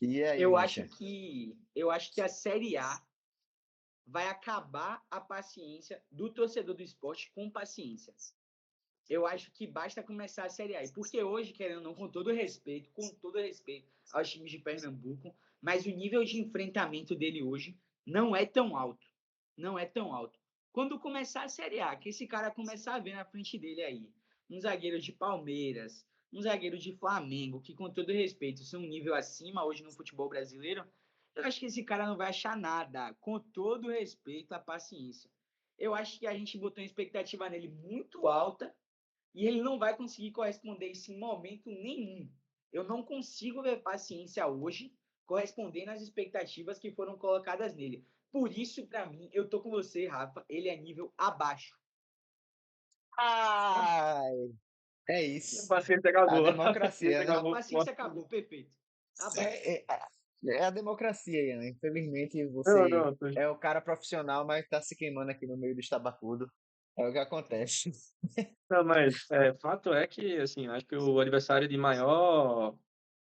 E aí, Eu acho Misha? que a Série A vai acabar a paciência do torcedor do esporte com paciência. Eu acho que basta começar a Série A. E porque hoje, querendo ou não, com todo respeito aos times de Pernambuco, mas o nível de enfrentamento dele hoje não é tão alto. Não é tão alto. Quando começar a Série A, que esse cara começar a ver na frente dele aí um zagueiro de Palmeiras, um zagueiro de Flamengo, que com todo respeito são um nível acima hoje no futebol brasileiro, eu acho que esse cara não vai achar nada. Com todo respeito à paciência. Eu acho que a gente botou uma expectativa nele muito alta e ele não vai conseguir corresponder isso em momento nenhum. Eu não consigo ver paciência hoje correspondendo às expectativas que foram colocadas nele. Por isso, para mim, eu tô com você, Rafa, ele é nível abaixo. Ai, é A isso. paciência A acabou. A democracia, paciência né? A acabou. paciência acabou, perfeito. Abaixo. É a democracia, né? Infelizmente, Não, você não, é o cara profissional, mas tá se queimando aqui no meio do estabacudo. É o que acontece. não, mas fato é que, assim, acho que o adversário de maior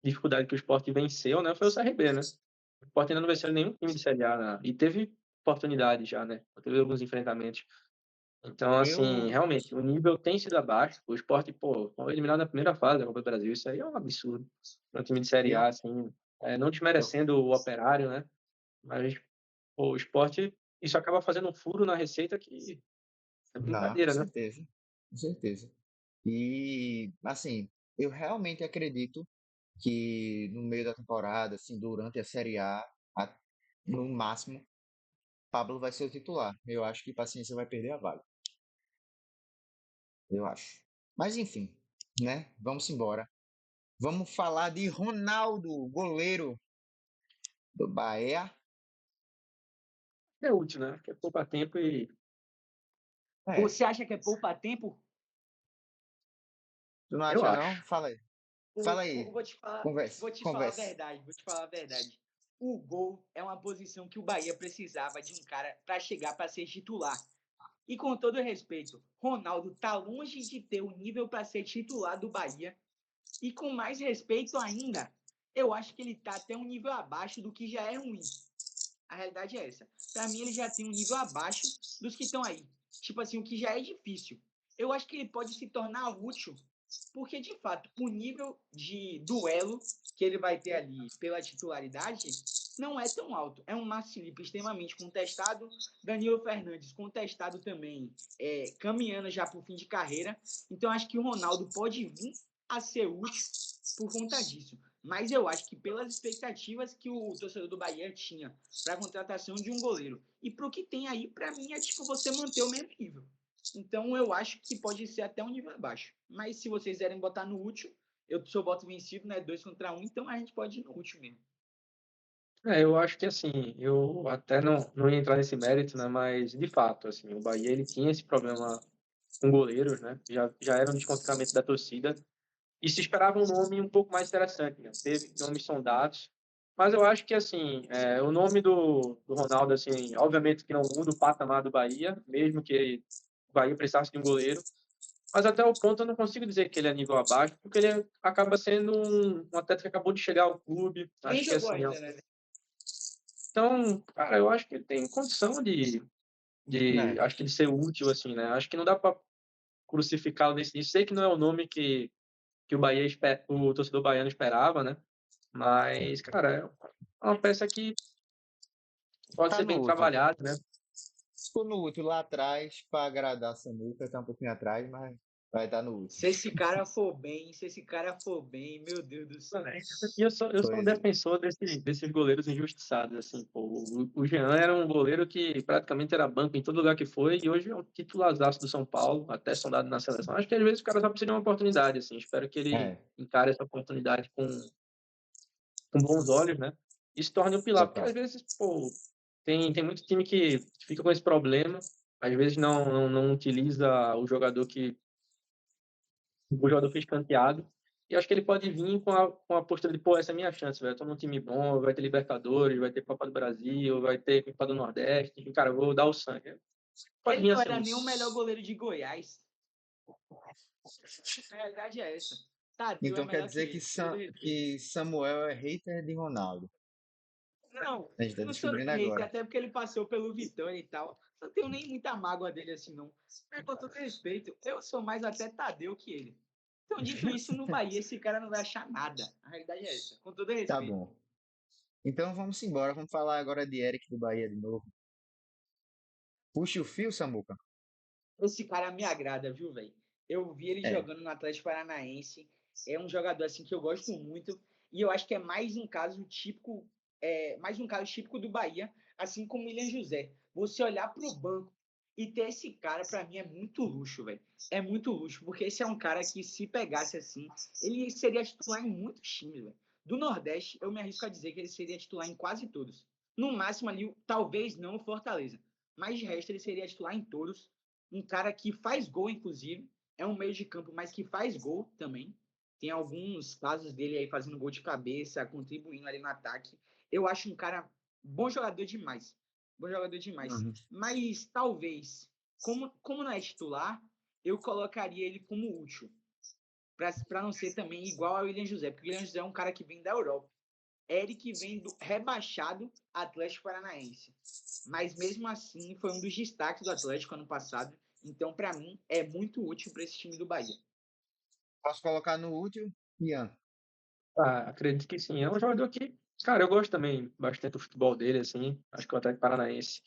dificuldade que o Sport venceu, né, foi o CRB, né? O Sport ainda não venceu nenhum time de Série A, né? E teve oportunidade já, né? Teve alguns enfrentamentos. Então, assim, Eu. realmente, o nível tem sido abaixo. O Sport, pô, foi eliminado na primeira fase da Copa do Brasil. Isso aí é um absurdo. Para um time de Série A, Eu. assim, não eu desmerecendo o Operário, né? Mas, pô, o Sport, isso acaba fazendo um furo na receita que é não, com brincadeira, né? certeza. Com certeza. E, assim, eu realmente acredito que no meio da temporada, assim, durante a Série A, no máximo, Pablo vai ser o titular. Eu acho que Paciência vai perder a vaga. Eu acho. Mas enfim, né? Vamos embora. Vamos falar de Ronaldo, goleiro do Bahia. É útil, né? Porque poupa tempo e. É, Você acha que é poupa tempo? tu não Eu acha não? acho. Fala aí. Fala aí. Vou te falar, Converse, vou te falar a converse. verdade, vou te falar a verdade. O gol é uma posição que o Bahia precisava de um cara para chegar para ser titular. E com todo respeito, Ronaldo tá longe de ter o nível para ser titular do Bahia. E com mais respeito ainda, eu acho que ele tá até um nível abaixo do que já é ruim. A realidade é essa. Para mim, ele já tem um nível abaixo dos que estão aí. Tipo assim, o que já é difícil. Eu acho que ele pode se tornar útil, porque, de fato, o nível de duelo que ele vai ter ali pela titularidade não é tão alto. É um Márcio Felipe extremamente contestado, Danilo Fernandes contestado também, caminhando já para o fim de carreira. Então, acho que o Ronaldo pode vir a ser útil por conta disso. Mas eu acho que pelas expectativas que o torcedor do Bahia tinha para a contratação de um goleiro e para o que tem aí, para mim é tipo você manter o mesmo nível. Então eu acho que pode ser até um nível abaixo. Mas se vocês quiserem botar no útil, eu sou voto vencido, né? 2 contra 1, então a gente pode ir no útil mesmo. Eu acho que assim, eu até não ia entrar nesse mérito, né? Mas de fato, assim, o Bahia ele tinha esse problema com goleiros, né? Já era um descontentamento da torcida e se esperava um nome um pouco mais interessante, né? Teve nomes sondados, mas eu acho que assim, o nome do Ronaldo, assim, obviamente que não muda o patamar do Bahia, mesmo que o Bahia precisasse de um goleiro, mas até o ponto eu não consigo dizer que ele é nível abaixo, porque ele acaba sendo um atleta que acabou de chegar ao clube. Nem Acho que jogou assim, ainda, né? então, cara, eu acho que ele tem condição É, acho que de ser útil, assim, né? Acho que não dá para crucificá-lo nesse nível. Sei que não é o nome que o torcedor baiano esperava, né? Mas, cara, é uma peça que pode tá ser no bem útil. trabalhada, né? Ficou no útil lá atrás para agradar a Samuca, tá um pouquinho atrás, mas vai estar no útil. Se esse cara for bem, se esse cara for bem, meu Deus do céu. E eu sou um Pois é. defensor desses goleiros injustiçados, assim, pô. O Jean era um goleiro que praticamente era banco em todo lugar que foi, e hoje é um titularzaço do São Paulo, até sondado na seleção. Acho que às vezes o cara só precisa de uma oportunidade, assim. Espero que ele É, encare essa oportunidade com bons olhos, né? E se torne um pilar, porque às total. vezes, pô, tem muito time que fica com esse problema, às vezes não utiliza o jogador foi escanteado. E acho que ele pode vir com a postura de, pô, essa é a minha chance, velho. Eu tô num time bom, vai ter Libertadores, vai ter Copa do Brasil, vai ter Copa do Nordeste. Enfim, cara, eu vou dar o sangue. Pode Ele vir não assim. era nem o melhor goleiro de Goiás. A realidade é essa. Tadeu é Então quer melhor que dizer ele, com todo respeito. que Samuel é hater de Ronaldo. Não, A gente tá não sou nem descobrindo hater, agora. até porque ele passou pelo Vitória e tal. Não tenho nem muita mágoa dele assim, não. Mas com todo respeito, eu sou mais até Tadeu que ele. Então, dito isso, no Bahia, esse cara não vai achar nada. A realidade é essa, com todo Tá respeito. bom. Então vamos embora. Vamos falar agora de Eric do Bahia de novo. Puxa o fio, Samuca. Esse cara me agrada, viu, velho? Eu vi ele É. jogando no Atlético Paranaense. É um jogador assim que eu gosto muito. E eu acho que é mais um caso típico, mais um caso típico do Bahia, assim como o William José. Você olhar para o banco e ter esse cara, para mim, é muito luxo, velho. É muito luxo, porque esse é um cara que, se pegasse assim, ele seria titular em muitos times, velho. Do Nordeste, eu me arrisco a dizer que ele seria titular em quase todos. No máximo ali, talvez não o Fortaleza. Mas de resto, ele seria titular em todos, um cara que faz gol, inclusive, é um meio de campo, mas que faz gol também. Tem alguns casos dele aí fazendo gol de cabeça, contribuindo ali no ataque. Eu acho um cara bom jogador demais. Bom jogador demais. Uhum. Mas talvez, como não é titular, eu colocaria ele como útil. Para não ser também igual ao William José, porque o William José é um cara que vem da Europa. Eric vem do rebaixado Atlético Paranaense. Mas mesmo assim foi um dos destaques do Atlético ano passado. Então, para mim, é muito útil para esse time do Bahia. Posso colocar no útil? Ian. Ah, acredito que sim. É um jogador que, cara, eu gosto também bastante do futebol dele, assim. Acho que o Atlético Paranaense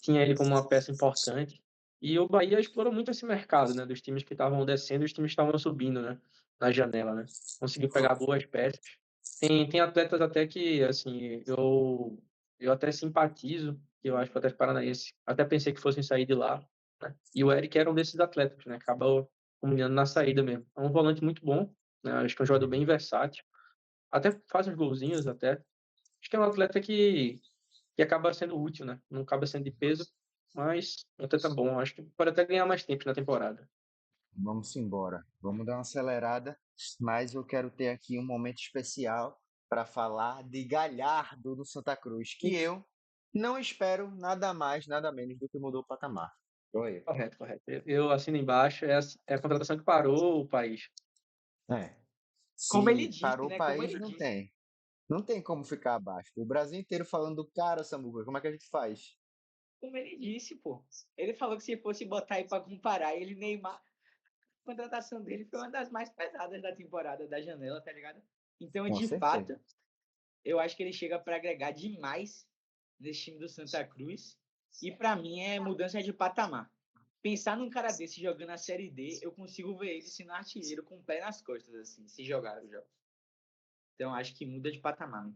tinha ele como uma peça importante. E o Bahia explorou muito esse mercado, né? Dos times que estavam descendo e os times que estavam subindo, né? Na janela, né? Conseguiu pegar boas peças. Tem atletas até que, assim, eu até simpatizo, que eu acho que o Atlético Paranaense, até pensei que fossem sair de lá, né? E o Eric era um desses atletas, né? Acabou combinando na saída mesmo. É um volante muito bom, né? Acho que é um jogador bem versátil. Até faz uns golzinhos até. Acho que é um atleta que acaba sendo útil, né? Não acaba sendo de peso, mas um atleta bom. Acho que pode até ganhar mais tempo na temporada. Vamos embora. Vamos dar uma acelerada, mas eu quero ter aqui um momento especial para falar de Galhardo do Santa Cruz, que eu não espero nada mais, nada menos do que mudou o patamar. Oi. Correto, correto. Eu assino embaixo, é a contratação que parou o país. É. Como ele Se disse, parou o né? Como país, ele não disse. tem. Não tem como ficar abaixo. O Brasil inteiro falando do cara, Samuca, como é que a gente faz? Como ele disse, pô. Ele falou que se fosse botar aí pra comparar, ele Neymar, a contratação dele foi uma das mais pesadas da temporada da janela, tá ligado? Então, Com de certeza. fato, eu acho que ele chega para agregar demais nesse time do Santa Cruz. E para mim é mudança de patamar. Pensar num cara desse jogando a Série D, eu consigo ver ele sendo artilheiro com o pé nas costas, assim, se jogar o jogo. Então acho que muda de patamar. Né?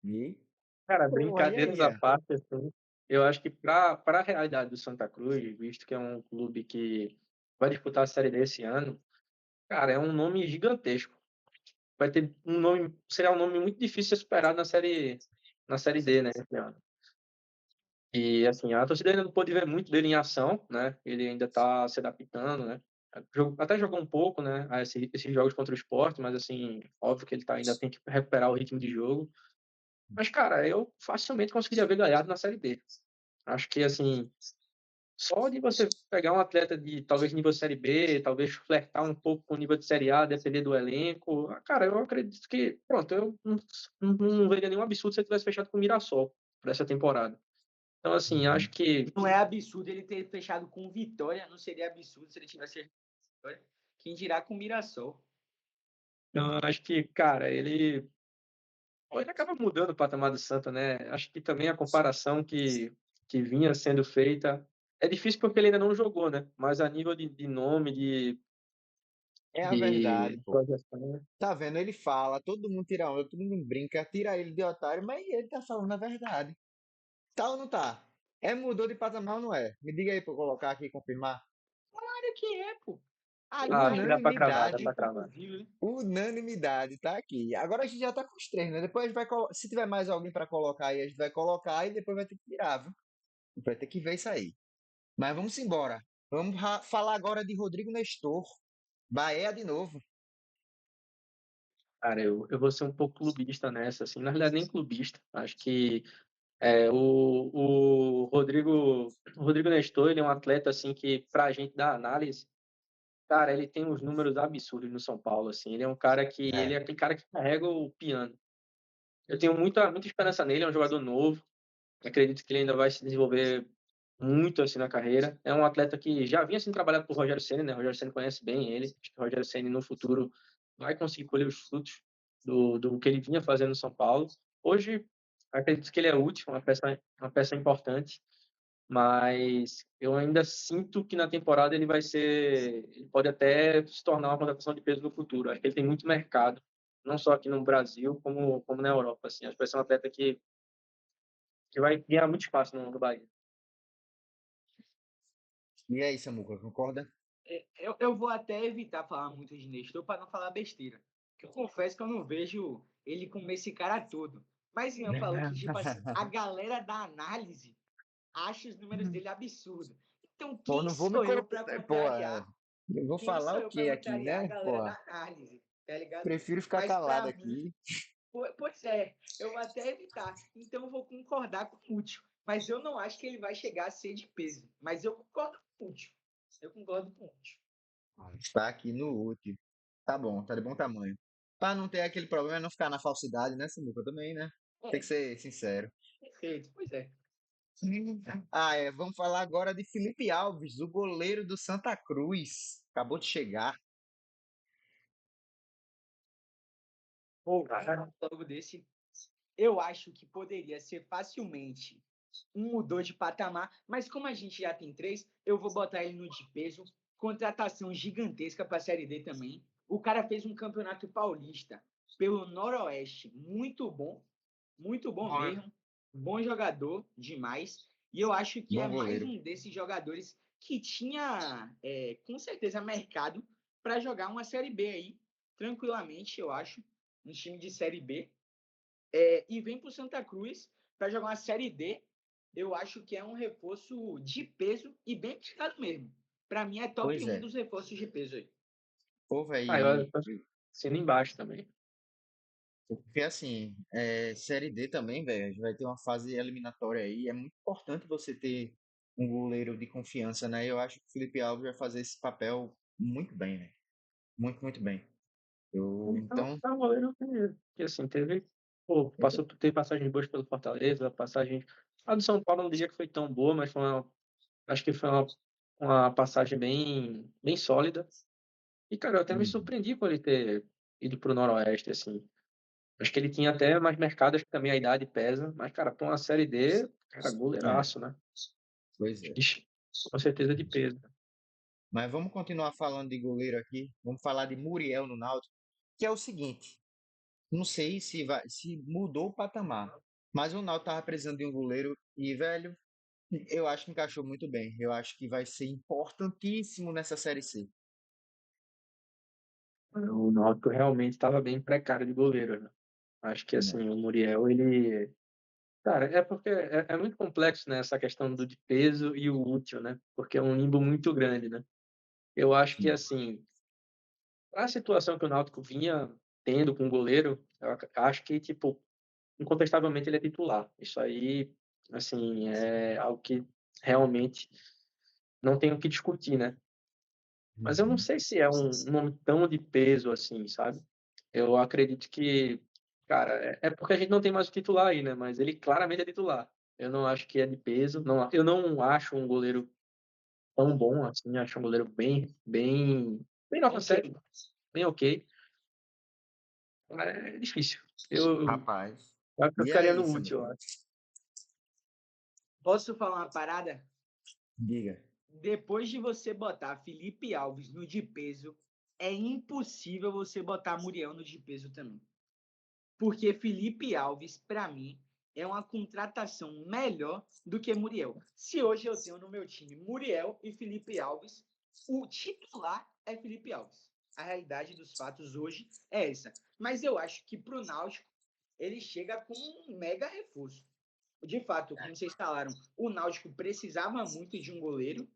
E, Cara, porra, e brincadeiras aí? à parte, assim, eu acho que para a realidade do Santa Cruz, visto que é um clube que vai disputar a Série D esse ano, cara, é um nome gigantesco. Vai ter um nome, será um nome muito difícil de ser superado na série D, né, esse ano. E assim, a torcida ainda não pôde ver muito dele em ação, né? Ele ainda está se adaptando, né? Até jogou um pouco, né? A esses jogos contra o Sport, mas assim, óbvio que ele ainda tem que recuperar o ritmo de jogo. Mas, cara, eu facilmente conseguiria ver Galhardo na Série D. Acho que, assim, só de você pegar um atleta de talvez nível Série B, talvez flertar um pouco com o nível de Série A, depender do elenco, cara, eu acredito que, pronto, eu não veria nenhum absurdo se ele tivesse fechado com o Mirassol para essa temporada. Então, assim, acho que, Não é absurdo ele ter fechado com Vitória, não seria absurdo se ele tivesse fechado com Vitória. Quem dirá com Mirassol. então, acho que, cara, ele acaba mudando o patamar do Santa, né? Acho que também a comparação que vinha sendo feita é difícil porque ele ainda não jogou, né? Mas a nível de nome, É a verdade, de pô. projeção. Tá vendo? Ele fala, todo mundo tira onda, todo mundo brinca, tira ele de otário, mas ele tá falando a verdade. Tá ou não tá? É mudou de patamar ou não é? Me diga aí pra eu colocar aqui e confirmar. Claro que é, pô. Acho que dá pra cravar, dá Unanimidade. pra cravar. Inclusive, Unanimidade, tá aqui. Agora a gente já tá com os três, né? Depois a gente vai se tiver mais alguém pra colocar aí, a gente vai colocar e depois vai ter que tirar, viu? Vai ter que ver isso aí. Mas vamos embora. Vamos falar agora de Rodrigo Nestor. Bahia de novo. Cara, eu vou ser um pouco clubista nessa, assim, na realidade nem clubista. Acho que o Rodrigo Nestor, ele é um atleta, assim, que pra gente dar análise, cara, ele tem uns números absurdos no São Paulo, assim. Ele é um cara ele é É. aquele cara que carrega o piano. Eu tenho muita esperança nele, é um jogador novo. Acredito que ele ainda vai se desenvolver muito assim na carreira. É um atleta que já vinha sendo trabalhado por Rogério Ceni, né? O Rogério Ceni conhece bem ele. Acho que o Rogério Ceni no futuro vai conseguir colher os frutos do que ele vinha fazendo no São Paulo. Hoje, acredito que ele é útil, uma peça importante, mas eu ainda sinto que na temporada ele pode até se tornar uma contratação de peso no futuro. Acho que ele tem muito mercado, não só aqui no Brasil, como na Europa. Assim. Acho que vai ser um atleta que vai ganhar muito espaço no Bahia. E aí, Samuca, concorda? eu vou até evitar falar muito de Nestor para não falar besteira. Porque eu confesso que eu não vejo ele como esse cara todo. Mas Ian falou que, tipo assim, a galera da análise acha os números dele absurdo. Então, Pô, quem não vou me sou eu colocar. para Pô, contrariar? eu vou Quem falar sou o eu para quê aqui, contrariar a né? galera Pô, da análise? Tá ligado? prefiro ficar Mas calado para mim, aqui. pois é, eu vou até evitar. Então, eu vou concordar com o Útil. Mas eu não acho que ele vai chegar a ser de peso. Mas eu concordo com o Útil. Eu concordo com o Útil. Está aqui no último. Tá bom, tá de bom tamanho. Pra não ter aquele problema, não ficar na falsidade, né, Samuca? Também, né? Tem É, que ser sincero. perfeito. Pois é. Ah, é. Vamos falar agora de Felipe Alves, o goleiro do Santa Cruz. Acabou de chegar. Pô, cara, Logo desse, eu acho que poderia ser facilmente um mudou de patamar, mas como a gente já tem três, eu vou botar ele no de peso. Contratação gigantesca para a Série D também. O cara fez um campeonato paulista pelo Noroeste, muito bom mesmo, bom jogador demais. E eu acho que é Bom mais goleiro. um desses jogadores que tinha, com certeza, mercado para jogar uma Série B aí, tranquilamente, eu acho, um time de Série B. E vem para o Santa Cruz para jogar uma Série D. Eu acho que é um reforço de peso e bem tirado mesmo. Para mim, é top Pois um é. dos reforços de peso aí. Pô, velho, eu assino embaixo também. porque assim, Série D também, velho, a gente vai ter uma fase eliminatória aí. É muito importante você ter um goleiro de confiança, né? Eu acho que o Felipe Alves vai fazer esse papel muito bem, né? Muito, muito bem. Então, Então, é um goleiro que assim, teve passagens boas pelo Fortaleza, a do São Paulo não diria que foi tão boa, mas acho que foi uma passagem bem sólida. E, cara, eu até me uhum, surpreendi com ele ter ido pro Noroeste, assim. Acho que ele tinha até mais mercado, acho que também a idade pesa. Mas, cara, pra uma Série D, cara, é, goleiraço, né? pois é. Ixi, com certeza de peso. Mas vamos continuar falando de goleiro aqui. Vamos falar de Muriel no Náutico, que é o seguinte, não sei se mudou o patamar, mas o Náutico tava precisando de um goleiro e, velho, eu acho que encaixou muito bem. Eu acho que vai ser importantíssimo nessa Série C. O Náutico realmente estava bem precário de goleiro, né? Acho que, Né? assim, o Muriel, ele... Cara, é porque é muito complexo, né, essa questão do de peso e o útil, né? Porque é um limbo muito grande, né? Eu acho que, Sim. assim, a situação que o Náutico vinha tendo com o goleiro, acho que, tipo, incontestavelmente ele é titular. Isso aí, assim, é algo que realmente não tem o que discutir, né? Mas eu não Uhum. sei se é um nome tão de peso assim, sabe? Eu acredito que, cara, é porque a gente não tem mais o titular aí, né? Mas ele claramente é titular. Eu não acho que é de peso. Não, eu não acho um goleiro tão bom assim. Acho um goleiro bem nota Ok. 7, bem ok. Mas é difícil. Rapaz. Eu acho que eu E ficaria aí, no útil, eu Samuca? acho. Posso falar uma parada? Diga. Depois de você botar Felipe Alves no de peso, é impossível você botar Muriel no de peso também. Porque Felipe Alves, para mim, é uma contratação melhor do que Muriel. Se hoje eu tenho no meu time Muriel e Felipe Alves, o titular é Felipe Alves. A realidade dos fatos hoje é essa. Mas eu acho que para o Náutico, ele chega com um mega reforço. De fato, como vocês falaram, o Náutico precisava muito de um goleiro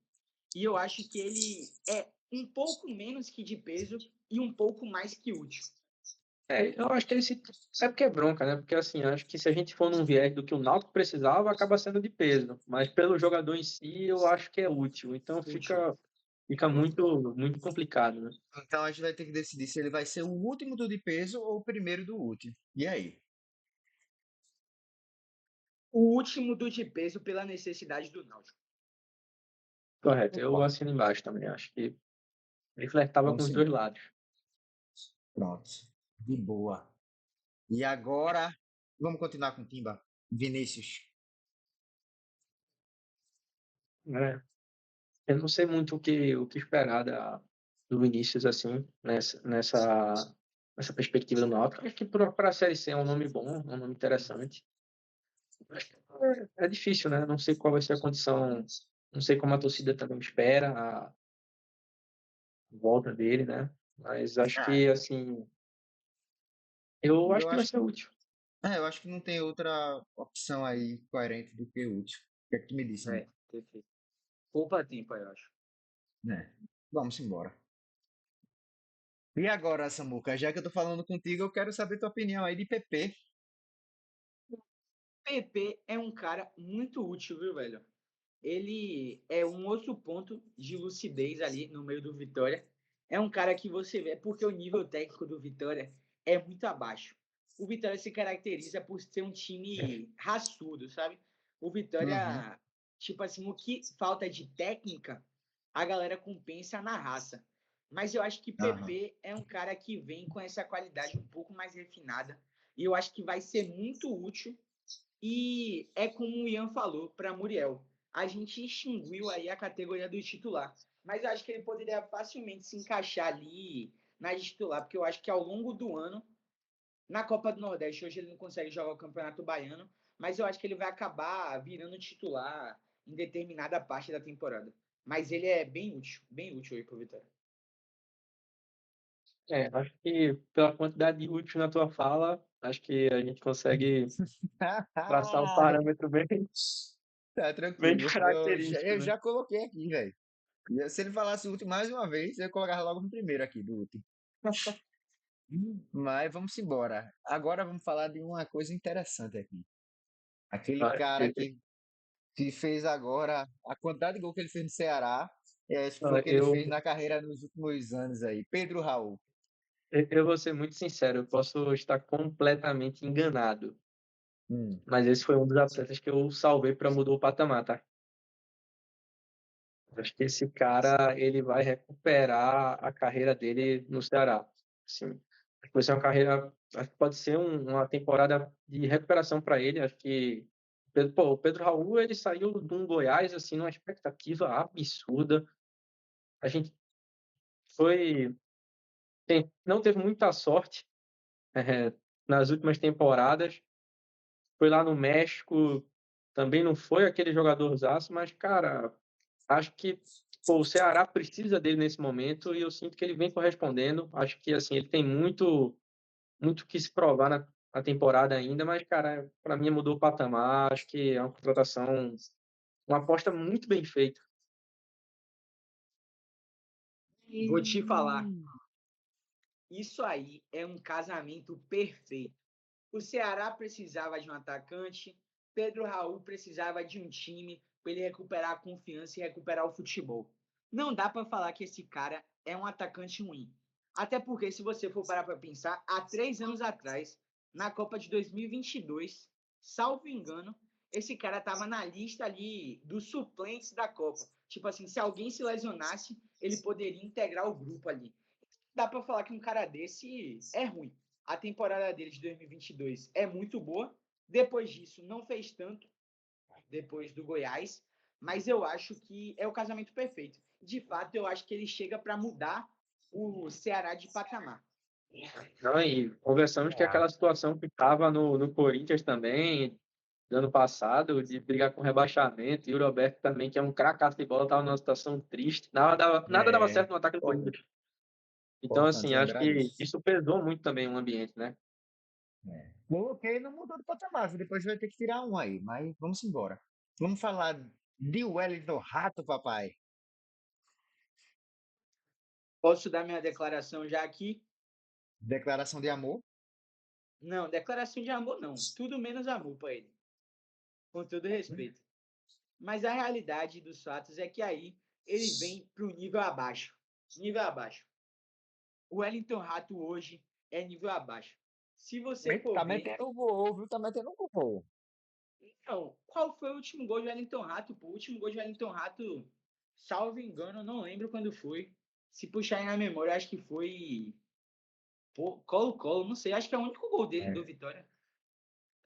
e eu acho que ele é um pouco menos que de peso e um pouco mais que útil. Eu acho que esse é porque é bronca, né? Porque assim, acho que se a gente for num viés do que o Náutico precisava, acaba sendo de peso. Mas pelo jogador em si, eu acho que é útil. Então Útil. fica muito complicado, né? Então a gente vai ter que decidir se ele vai ser o último do de peso ou o primeiro do útil. E aí? O último do de peso pela necessidade do Náutico. Correto. Eu Concordo. assino embaixo também. Acho que ele flertava com Vamos os dois embora. lados. Pronto. De boa. E agora, vamos continuar com o Timba. Vinícius. Né? Eu não sei muito o que esperar do Vinícius, assim, nessa perspectiva do Náutico. Acho que para a Série C é um nome bom, um nome interessante. Acho que é difícil, né? Não sei qual vai ser a condição, não sei como a torcida também espera a volta dele, né? Mas acho Ah, que, assim, eu acho eu que vai acho ser que, útil. eu acho que não tem outra opção aí coerente do que útil. O que é que tu me disse, É, Samuca? perfeito. Poupa tempo, eu acho. É. Vamos embora. E agora, Samuca, já que eu tô falando contigo, eu quero saber tua opinião aí de PP. PP é um cara muito útil, viu, velho? Ele é um outro ponto de lucidez ali no meio do Vitória. É um cara que você vê, porque o nível técnico do Vitória é muito abaixo. O Vitória se caracteriza por ser um time raçudo, sabe? O Uhum. Vitória, tipo assim, o que falta de técnica, a galera compensa na raça. Mas eu acho que Aham. PP é um cara que vem com essa qualidade um pouco mais refinada. E eu acho que vai ser muito útil e é como o Ian falou para Muriel, a gente extinguiu aí a categoria do titular, mas eu acho que ele poderia facilmente se encaixar ali na titular, porque eu acho que ao longo do ano, na Copa do Nordeste, hoje ele não consegue jogar o Campeonato Baiano, mas eu acho que ele vai acabar virando titular em determinada parte da temporada. Mas ele é bem útil aí pro Vitória. Acho que pela quantidade de útil na tua fala, acho que a gente consegue traçar um parâmetro Tá bem tranquilo. característico, Eu né? já coloquei aqui, velho. Se ele falasse útil mais uma vez, eu colocava logo no primeiro aqui do útil. Mas vamos embora. Agora vamos falar de uma coisa interessante aqui. Aquele Vai, cara que fez agora a quantidade de gol que ele fez no Ceará, foi o que ele Eu, fez na carreira nos últimos anos aí. Pedro Raul. Eu vou ser muito sincero, eu posso estar completamente enganado, Hum. mas esse foi um dos atletas que eu salvei para mudar o patamar, tá? Acho que esse cara, ele vai recuperar a carreira dele no Ceará. Assim, acho que vai ser uma carreira, acho que pode ser uma temporada de recuperação para ele. Acho que o Pedro Raul, ele saiu de um Goiás assim numa expectativa absurda. A gente foi não teve muita sorte nas últimas temporadas. Foi lá no México, também não foi aquele jogadorzaço, mas cara, acho que, pô, o Ceará precisa dele nesse momento e eu sinto que ele vem correspondendo. Acho que, assim, ele tem muito que se provar na temporada ainda, mas, cara, para mim mudou o patamar. Acho que é uma contratação, uma aposta muito bem feita. Vou te falar, isso aí é um casamento perfeito. O Ceará precisava de um atacante, Pedro Raul precisava de um time para ele recuperar a confiança e recuperar o futebol. Não dá para falar que esse cara é um atacante ruim. Até porque, se você for parar para pensar, há 3 anos atrás, na Copa de 2022, salvo engano, esse cara estava na lista ali dos suplentes da Copa. Tipo assim, se alguém se lesionasse, ele poderia integrar o grupo ali. Dá para falar que um cara desse é ruim. A temporada dele de 2022 é muito boa. Depois disso, não fez tanto, depois do Goiás, mas eu acho que é o casamento perfeito. De fato, eu acho que ele chega para mudar o Ceará de patamar. Não, e conversamos que aquela situação que estava no Corinthians também, do ano passado, de brigar com rebaixamento, e o Roberto também, que é um cracaço de bola, estava numa situação triste. Nada dava É, certo no ataque do Corinthians. Então, assim, importante acho lembrar que disso. isso pesou muito também o ambiente, né? Coloquei não mudou de patamar, depois vai ter que tirar um aí, mas vamos embora. Vamos falar de Wellington Rato, papai. Posso dar minha declaração já aqui? Declaração de amor. Não, declaração de amor não. Tudo menos amor para ele. Com todo respeito. Mas a realidade dos fatos é que aí ele vem para o nível abaixo. Nível abaixo. O Wellington Rato hoje é nível abaixo. Se você for Tá ver. metendo gol, viu? Tá metendo gol. Então, qual foi o último gol de Wellington Rato? Pô? O último gol de Wellington Rato, salvo engano, não lembro quando foi. Se puxar aí na memória, acho que foi. Pô, Colo-Colo, não sei. Acho que é o único gol dele do É, Vitória.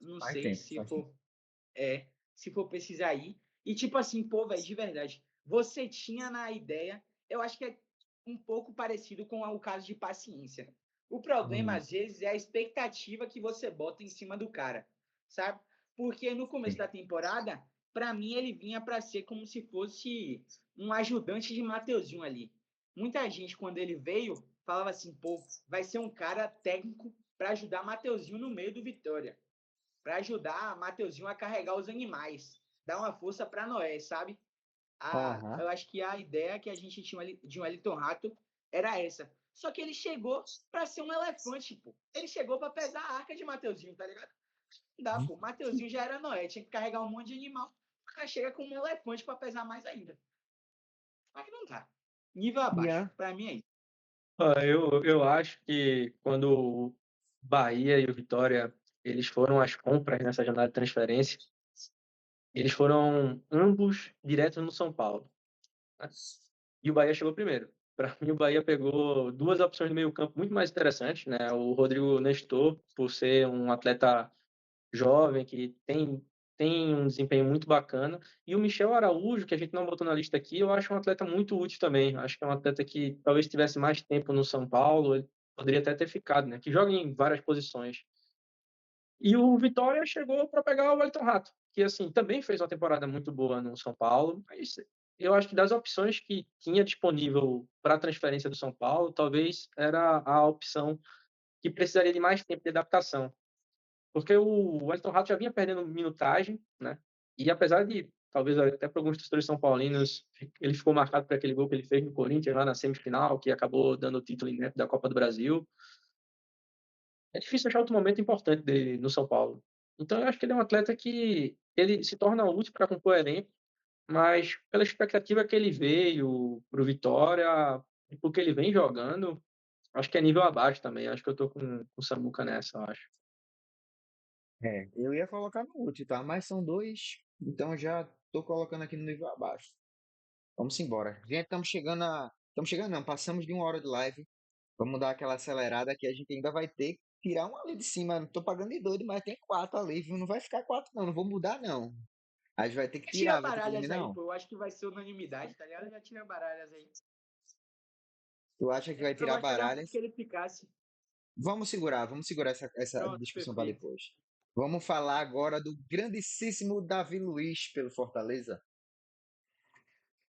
Não faz sei tempo, se faz tempo. for. Se for pesquisar aí. E tipo assim, pô, velho, de verdade. Você tinha na ideia. Eu acho que é um pouco parecido com o caso de paciência. O problema, Hum, às vezes, é a expectativa que você bota em cima do cara, sabe? Porque no começo sim. da temporada, para mim, ele vinha para ser como se fosse um ajudante de Mateuzinho ali. Muita gente, quando ele veio, falava assim, pô, vai ser um cara técnico para ajudar Mateuzinho no meio do Vitória, para ajudar Mateuzinho a carregar os animais, dar uma força para Noé, sabe? Aham. Eu acho que a ideia que a gente tinha de um Wellington Rato era essa. Só que ele chegou para ser um elefante, pô. Ele chegou para pesar a arca de Mateuzinho, tá ligado? Não dá, pô. Mateuzinho já era Noé, tinha que carregar um monte de animal. O cara chega com um elefante para pesar mais ainda. Aí não dá. Nível abaixo. Ian, Para mim é isso. Eu acho que quando o Bahia e o Vitória eles foram às compras nessa jornada de transferência, eles foram ambos direto no São Paulo, né? E o Bahia chegou primeiro. Para mim, o Bahia pegou duas opções de meio-campo muito mais interessantes, né? O Rodrigo Nestor, por ser um atleta jovem que tem um desempenho muito bacana, e o Michel Araújo, que a gente não botou na lista aqui, eu acho um atleta muito útil também. Acho que é um atleta que talvez tivesse mais tempo no São Paulo, ele poderia até ter ficado, né? Que joga em várias posições. E o Vitória chegou para pegar o Wellington Rato, que assim também fez uma temporada muito boa no São Paulo. Mas eu acho que das opções que tinha disponível para a transferência do São Paulo, talvez era a opção que precisaria de mais tempo de adaptação. Porque o Wellington Rato já vinha perdendo minutagem, né? E apesar de, talvez até para alguns torcedores são paulinos, ele ficou marcado por aquele gol que ele fez no Corinthians lá na semifinal, que acabou dando o título inédito da Copa do Brasil. É difícil achar outro momento importante dele no São Paulo. Então eu acho que ele é um atleta que ele se torna útil para compor elenco, mas pela expectativa que ele veio para o Vitória e porque ele vem jogando, Acho que é nível abaixo também. Acho que eu tô com o Samuca nessa, eu acho. Eu ia colocar no último, tá? Mas são dois, então já tô colocando aqui no nível abaixo. Vamos embora. Gente, Estamos chegando, não, passamos de 1 hora de live. Vamos dar aquela acelerada que a gente ainda vai ter que tirar um ali de cima. Não tô pagando de doido, mas tem 4 ali, viu? Não vai ficar 4, não. Não vou mudar, não. A gente vai ter que Tira tirar, vai ter que baralhas eliminar aí, um. pô. Eu acho que vai ser unanimidade, tá ligado? Já tira baralhas aí. Tu acha que vai Eu tirar gostaria muito baralhas? que ele ficasse. Vamos segurar essa Pronto, discussão para perfeito. depois. Vamos falar agora do grandíssimo Davi Luiz pelo Fortaleza.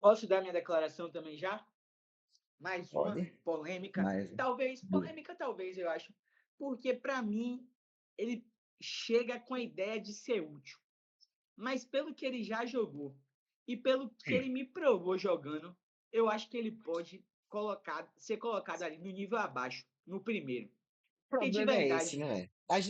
Posso dar minha declaração também já? Mais uma Pode, polêmica. mas Talvez, do- polêmica talvez, eu acho. Porque para mim, ele chega com a ideia de ser útil. Mas pelo que ele já jogou e pelo que ele me provou jogando, eu acho que ele pode ser colocado ali no nível abaixo, no primeiro. o Porque de problema é esse, verdade, né? A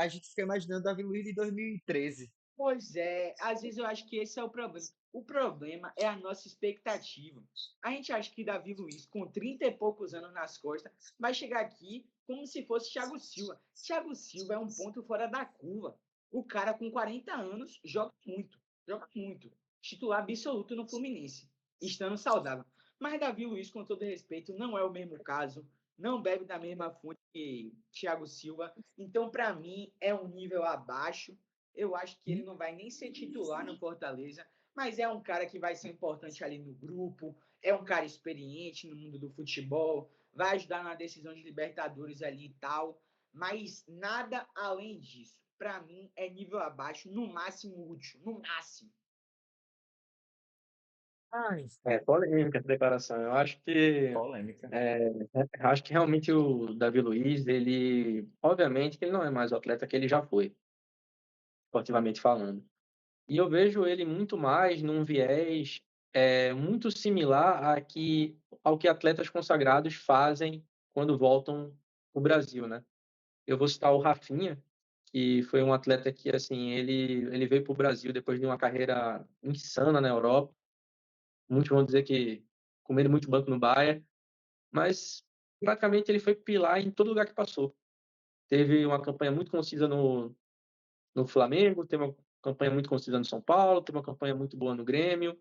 gente fica imaginando Davi Luiz de 2013. pois é, às vezes eu acho que esse é o problema. O problema é a nossa expectativa. A gente acha que Davi Luiz, com 30 e poucos anos nas costas, vai chegar aqui como se fosse Thiago Silva. Thiago Silva é um ponto fora da curva. O cara com 40 anos joga muito, joga muito. Titular absoluto no Fluminense, estando saudável. Mas Davi Luiz, com todo respeito, não é o mesmo caso. Não bebe da mesma fonte que Thiago Silva. Então, para mim, é um nível abaixo. Eu acho que ele não vai nem ser titular no Fortaleza, mas é um cara que vai ser importante ali no grupo, é um cara experiente no mundo do futebol, vai ajudar na decisão de Libertadores ali e tal, mas nada além disso. Para mim, é nível abaixo, no máximo útil, no máximo. É polêmica essa declaração. Polêmica. Eu acho que realmente o Davi Luiz, ele, obviamente, que ele não é mais o atleta que ele já foi, esportivamente falando. E eu vejo ele muito mais num viés muito similar ao que atletas consagrados fazem quando voltam para o Brasil, né? Eu vou citar o Rafinha, que foi um atleta que, assim, ele veio para o Brasil depois de uma carreira insana na Europa. Muitos vão dizer que comendo muito banco no Bayern, mas praticamente ele foi pilar em todo lugar que passou. Teve uma campanha muito concisa no Flamengo, teve uma campanha muito concisa no São Paulo, teve uma campanha muito boa no Grêmio.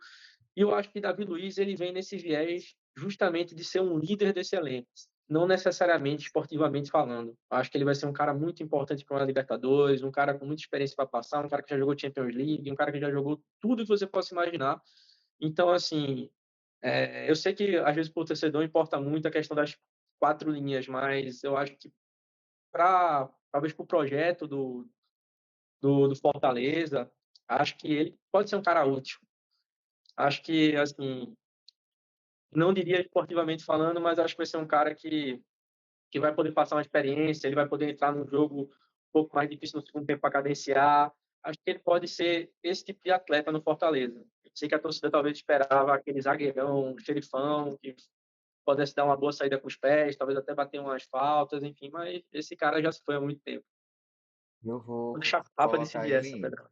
E eu acho que Davi Luiz ele vem nesse viés justamente de ser um líder desse elenco, não necessariamente esportivamente falando. Acho que ele vai ser um cara muito importante para uma Libertadores, um cara com muita experiência para passar, um cara que já jogou Champions League, um cara que já jogou tudo que você possa imaginar. Então, assim, eu sei que às vezes para o torcedor importa muito a questão das 4 linhas, mas eu acho que talvez para o projeto do Fortaleza, acho que ele pode ser um cara útil. Acho que, assim, não diria esportivamente falando, mas acho que vai ser um cara que vai poder passar uma experiência, ele vai poder entrar num jogo um pouco mais difícil no segundo tempo para cadenciar. Acho que ele pode ser esse tipo de atleta no Fortaleza. Sei que a torcida talvez esperava aquele zagueirão, xerifão, que pudesse dar uma boa saída com os pés, talvez até bater umas faltas, enfim, mas esse cara já se foi há muito tempo. Eu Vou vou deixar para colocar decidir ele essa, em. Pedro.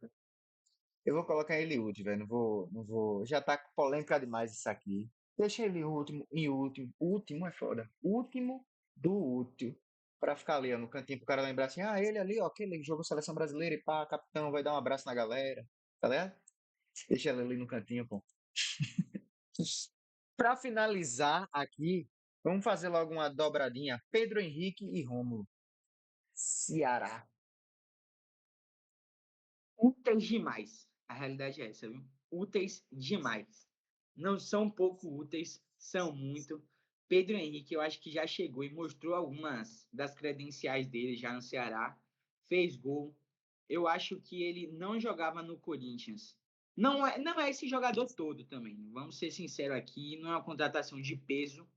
Eu vou colocar ele útil, velho. Não vou. Já tá polêmica demais isso aqui. Deixa ele em último. Último é foda. Último do útil. Pra ficar ali, ó, no cantinho pro cara lembrar assim, ele ali, ó, aquele jogou seleção brasileira e pá, capitão, vai dar um abraço na galera. Tá ligado? Deixa ele ali no cantinho, pô. Pra finalizar aqui, vamos fazer logo uma dobradinha. Pedro Henrique e Rômulo. Ceará. Úteis demais. A realidade é essa, viu? Úteis demais. Não são pouco úteis, são muito. Pedro Henrique, eu acho que já chegou e mostrou algumas das credenciais dele já no Ceará. Fez gol. Eu acho que ele não jogava no Corinthians. Não é esse jogador todo também. Vamos ser sinceros aqui, não é uma contratação de peso.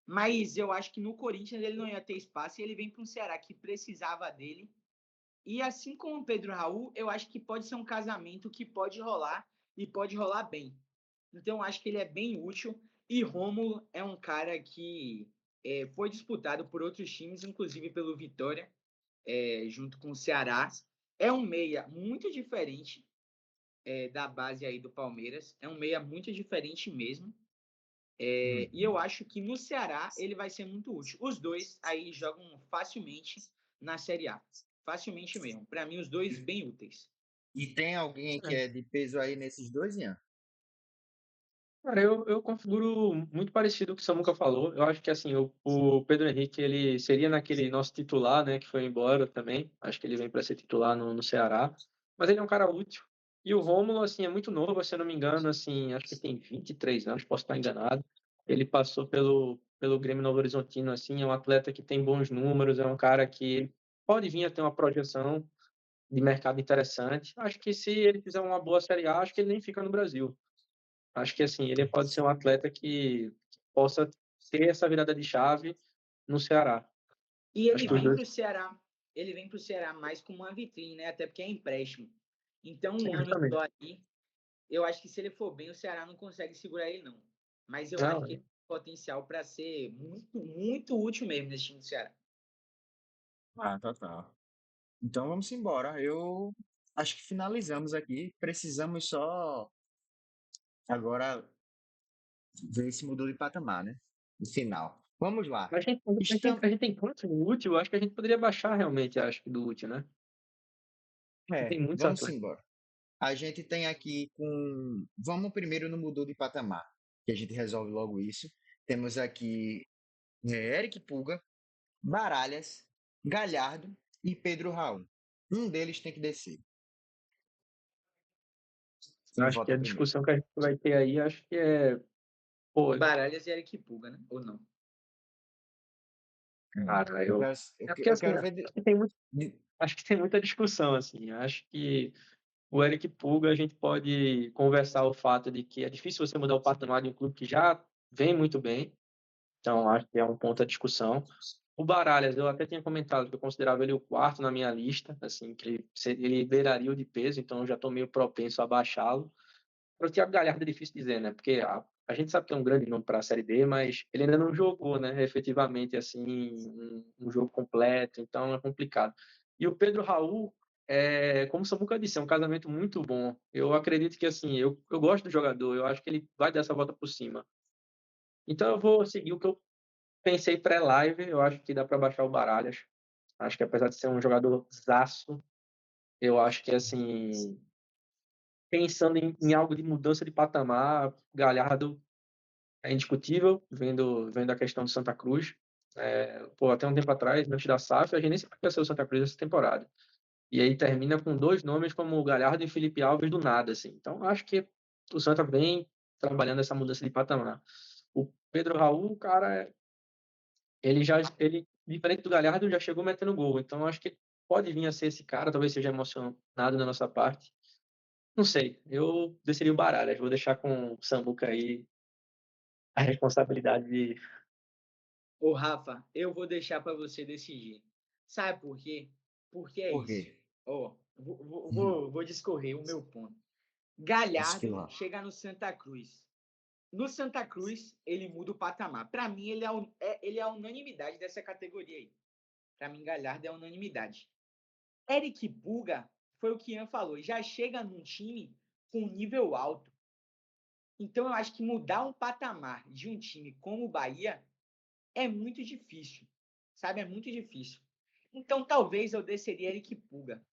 Mas eu acho que no Corinthians ele não ia ter espaço e ele vem para um Ceará que precisava dele e assim como o Pedro Raul, eu acho que pode ser um casamento que pode rolar e pode rolar bem. Então, acho que ele é bem útil. E Rômulo é um cara que foi disputado por outros times, inclusive pelo Vitória, junto com o Ceará. É um meia muito diferente da base aí do Palmeiras. É um meia muito diferente mesmo. E eu acho que no Ceará ele vai ser muito útil. Os dois aí jogam facilmente na Série A. Facilmente mesmo. Para mim, os dois bem úteis. E tem alguém que É. é de peso aí nesses dois, Ian? Cara, eu configuro muito parecido com o que o Samuca falou. Eu acho que assim, o Pedro Henrique ele seria naquele nosso titular, né, que foi embora também. Acho que ele vem para ser titular no Ceará. Mas ele é um cara útil. E o Rômulo, assim, é muito novo, se eu não me engano, assim, acho que tem 23 anos, posso estar enganado. Ele passou pelo Grêmio Novo Horizontino, assim, é um atleta que tem bons números, é um cara que pode vir a ter uma projeção de mercado interessante. Acho que se ele fizer uma boa Série A, acho que ele nem fica no Brasil. Acho que assim, ele pode ser um atleta que possa ter essa virada de chave no Ceará. E Acho ele que os vem dois. para o Ceará. Ele vem para o Ceará mais como uma vitrine, né? Até porque é empréstimo. Então, um ano Justamente. só aí, eu acho que se ele for bem, o Ceará não consegue segurar ele, não. Mas eu acho que ele Não, tem potencial para ser muito, muito útil mesmo nesse time do Ceará. Ah, tá. Então vamos embora. Eu acho que finalizamos aqui. Precisamos só agora ver se mudou de patamar, né? No final. Vamos lá. a gente, a gente, Estamos... a gente tem quanto no útil? Acho que a gente poderia baixar realmente, acho que do útil, né? É, Tem muitos vamos atletas. embora. A gente tem aqui com. Vamos primeiro no mudou de patamar, que a gente resolve logo isso. Temos aqui Eric Puga, Baralhas, Galhardo e Pedro Raul. Um deles tem que descer. Quem Acho que vota a primeiro? discussão que a gente vai ter aí, acho que é, pô, Baralhas e Eric Puga, né? Ou não? cara, Eu quero, é porque eu assim, quero ver. acho que tem muita discussão assim. Acho que o Eric Puga, a gente pode conversar o fato de que é difícil você mudar o patamar de um clube que já vem muito bem. Então, acho que é um ponto à discussão. O Baralhas, eu até tinha comentado que eu considerava ele o quarto na minha lista, assim, que ele beiraria o de peso, então eu já estou meio propenso a baixá-lo. Para o Thiago Galhardo é difícil dizer, né? Porque a gente sabe que é um grande nome para a Série B, mas ele ainda não jogou, né? Efetivamente, assim, um jogo completo, então é complicado. E o Pedro Raul, como o Samuca disse, é um casamento muito bom. Eu acredito que, assim, eu gosto do jogador, eu acho que ele vai dar essa volta por cima. Então eu vou seguir o que eu pensei pré-live, eu acho que dá para baixar o Baralhas. Acho que apesar de ser um jogador zaço, eu acho que assim, pensando em algo de mudança de patamar, Galhardo é indiscutível, vendo a questão do Santa Cruz. Até um tempo atrás, antes da SAF, a gente nem sabia que ia ser o Santa Cruz essa temporada. E aí termina com dois nomes como o Galhardo e Felipe Alves do nada, assim. Então acho que o Santa vem trabalhando essa mudança de patamar. O Pedro Raul, cara, ele, diferente do Galhardo, já chegou metendo gol. Então, acho que pode vir a ser esse cara, talvez seja emocionado da nossa parte. Não sei, eu desceria o Baralhas, vou deixar com o Samuca aí a responsabilidade de. Ô, Rafa, eu vou deixar para você decidir. Sabe por quê? Porque é Por isso. quê? Ó, vou discorrer o meu ponto. Galhardo Esquilar. chega no Santa Cruz. No Santa Cruz, ele muda o patamar. Para mim, ele é a unanimidade dessa categoria aí. Para mim, Galhardo é a unanimidade. Eric Puga, foi o que Ian falou, já chega num time com nível alto. Então, eu acho que mudar um patamar de um time como o Bahia é muito difícil. Sabe? É muito difícil. Então, talvez eu desceria Eric Puga.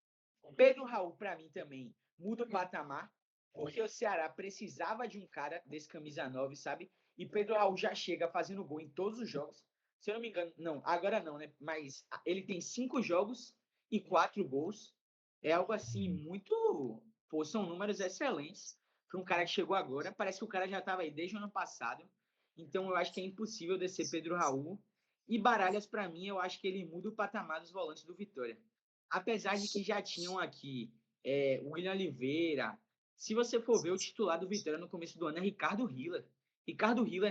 Pedro Raul, para mim, também muda o patamar, porque o Ceará precisava de um cara desse camisa 9, sabe? E Pedro Raul já chega fazendo gol em todos os jogos. Se eu não me engano, não, agora não, né? Mas ele tem 5 jogos e 4 gols. É algo assim muito. Pô, são números excelentes para um cara que chegou agora. Parece que o cara já estava aí desde o ano passado. Então eu acho que é impossível descer Pedro Raul. E Baralhas, para mim, eu acho que ele muda o patamar dos volantes do Vitória. Apesar de que já tinham aqui o William Oliveira. Se você for ver o titular do Vitória no começo do ano é Ricardo Rila. Ricardo Rila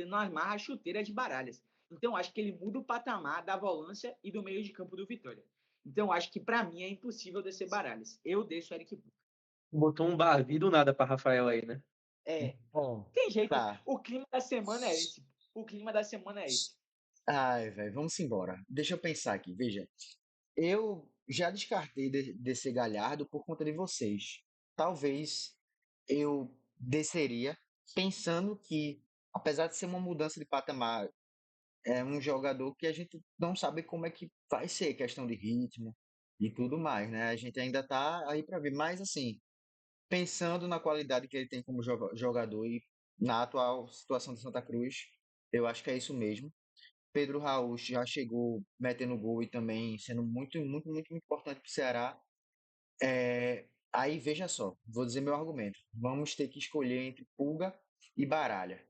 não amarra a chuteira de Baralhas. Então acho que ele muda o patamar da volância e do meio de campo do Vitória. Então acho que para mim é impossível descer Baralhas. Eu deixo Eric Puga. Botou um Bavi do nada para Rafael aí, né? Bom, Tem jeito. tá. O clima da semana é esse. O clima da semana é esse. Ai, velho, vamos embora. Deixa eu pensar aqui, veja. Eu já descartei descer Galhardo por conta de vocês. Talvez eu desceria pensando que apesar de ser uma mudança de patamar, é um jogador que a gente não sabe como é que vai ser questão de ritmo e tudo mais, né? A gente ainda tá aí para ver, mas assim, pensando na qualidade que ele tem como jogador e na atual situação de Santa Cruz, eu acho que é isso mesmo. Pedro Raul já chegou metendo gol e também sendo muito importante para o Ceará. Aí veja só, vou dizer meu argumento. Vamos ter que escolher entre Pulga e Baralha.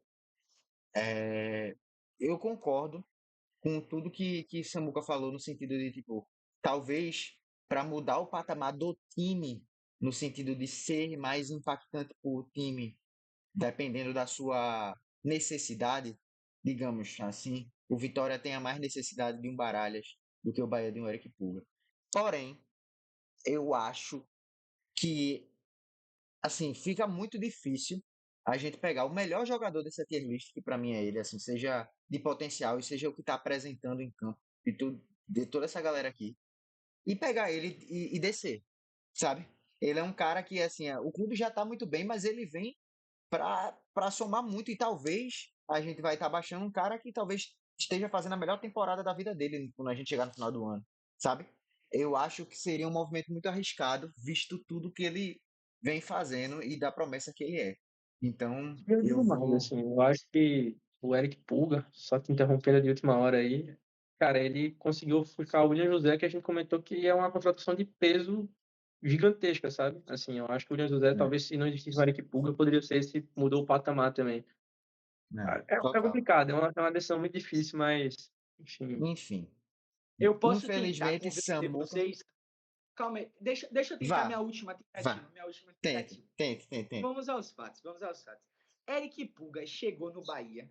Eu concordo com tudo que Samuca falou no sentido de, tipo, talvez para mudar o patamar do time, no sentido de ser mais impactante para o time, dependendo da sua necessidade, digamos assim, o Vitória tenha mais necessidade de um Baralhas do que o Bahia de um Eric Pulga. Porém, eu acho que, assim, fica muito difícil a gente pegar o melhor jogador dessa tier list, que para mim é ele, assim, seja de potencial e seja o que está apresentando em campo de toda essa galera aqui, e pegar ele e descer, sabe? Ele é um cara que, assim, o clube já está muito bem, mas ele vem para somar muito e talvez a gente vai estar baixando um cara que talvez esteja fazendo a melhor temporada da vida dele quando a gente chegar no final do ano, sabe? Eu acho que seria um movimento muito arriscado, visto tudo que ele vem fazendo e da promessa que ele é. Então, Eu eu digo mais, vou. assim, eu acho que o Eric Pulga, só te interrompendo de última hora aí, cara, ele conseguiu ficar o William José, que a gente comentou que é uma contratação de peso gigantesca, sabe? Assim, eu acho que o William José, É, talvez se não existisse o Eric Pulga, poderia ser esse, mudou o patamar também. É total. complicado, é uma decisão muito difícil, mas, enfim. Enfim, Eu posso tentar infelizmente, convencer Samuca. vocês. Calma aí, deixa eu tentar Vá, minha última vá. tentativa. Minha última Tente, tentativa. tente, tente, tente. Vamos aos fatos, vamos aos fatos. Eric Pulga chegou no Bahia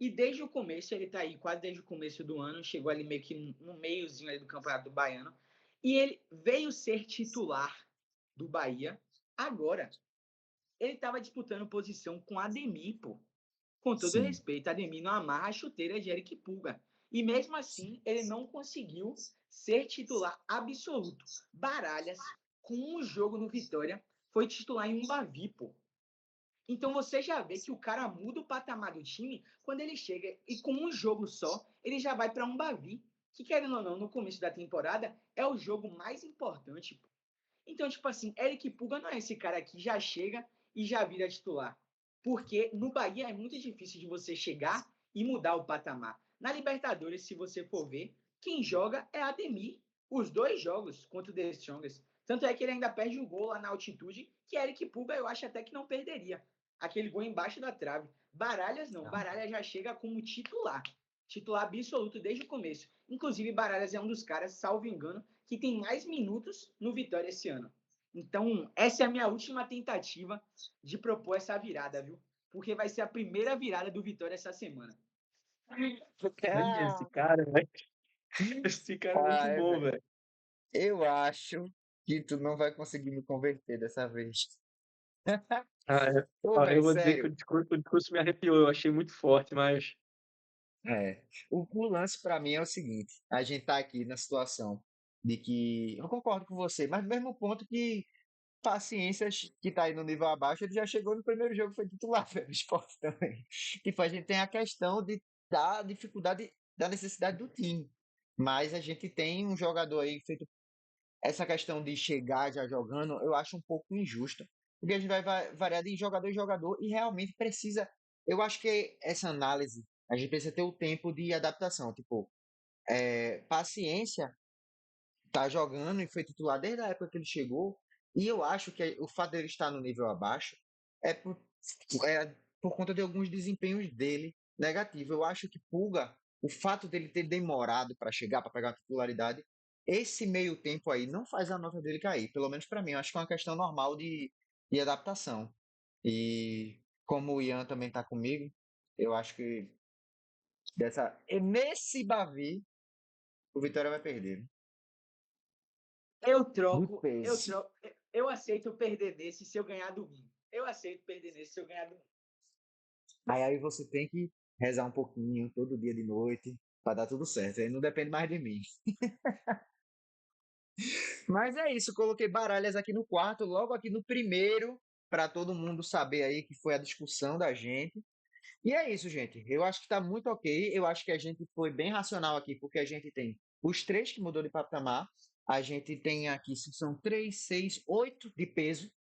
e desde o começo, ele tá aí quase desde o começo do ano, chegou ali meio que no meiozinho ali do Campeonato Baiano, e ele veio ser titular do Bahia agora. Ele estava disputando posição com Ademir, pô. Com todo Sim. respeito, Ademir não amarra a chuteira de Eric Pulga. E mesmo assim, ele não conseguiu ser titular absoluto. Baralhas, com um jogo no Vitória, foi titular em um Bavi, pô. Então você já vê que o cara muda o patamar do time quando ele chega e com um jogo só, ele já vai para um Bavi, que querendo ou não, no começo da temporada, é o jogo mais importante, pô. Então, tipo assim, Eric Pulga não é esse cara que já chega e já vira titular. Porque no Bahia é muito difícil de você chegar e mudar o patamar. Na Libertadores, se você for ver, quem joga é Ademir. Os dois jogos contra o The Strongest. Tanto é que ele ainda perde um gol lá na altitude, que Eric Pulga eu acho até que não perderia. Aquele gol embaixo da trave. Baralhas não. Baralhas já chega como titular. Titular absoluto desde o começo. Inclusive, Baralhas é um dos caras, salvo engano, que tem mais minutos no Vitória esse ano. Então, essa é a minha última tentativa de propor essa virada, viu? Porque vai ser a primeira virada do Vitória essa semana. Olha esse cara, velho. Esse cara é muito Ai, bom, velho. velho. Eu acho que tu não vai conseguir me converter dessa vez. Ô, Eu velho, vou dizer que sério. o discurso me arrepiou, eu achei muito forte, mas É. O lance pra mim é o seguinte: a gente tá aqui na situação de que. Eu concordo com você, mas no mesmo ponto que Paciências, que tá aí no nível abaixo, ele já chegou no primeiro jogo, foi titular, velho, no esporte também. Tipo, a gente tem a questão da dificuldade, da necessidade do time. Mas a gente tem um jogador aí feito. Essa questão de chegar já jogando, eu acho um pouco injusta. Porque a gente vai variar de jogador em jogador e realmente precisa. Eu acho que essa análise, a gente precisa ter o tempo de adaptação. Tipo, paciência tá jogando e foi titular desde a época que ele chegou. E eu acho que o fato dele estar no nível abaixo é por conta de alguns desempenhos dele negativos. Eu acho que Pulga, o fato dele ter demorado para chegar, para pegar a titularidade, esse meio tempo aí não faz a nota dele cair. Pelo menos para mim, eu acho que é uma questão normal de adaptação. E como o Ian também tá comigo, eu acho que nesse Bavi, o Vitória vai perder. Eu Muito troco, peso. eu aceito perder nesse se eu ganhar domingo. Eu aceito perder nesse se eu ganhar domingo. Aí você tem que rezar um pouquinho todo dia de noite para dar tudo certo. Aí não depende mais de mim. Mas é isso, coloquei baralhas aqui no quarto, logo aqui no primeiro, para todo mundo saber aí que foi a discussão da gente. E é isso, gente. Eu acho que está muito ok. Eu acho que a gente foi bem racional aqui, porque a gente tem os três que mudou de patamar. A gente tem aqui, são 3, 6, 8 de peso,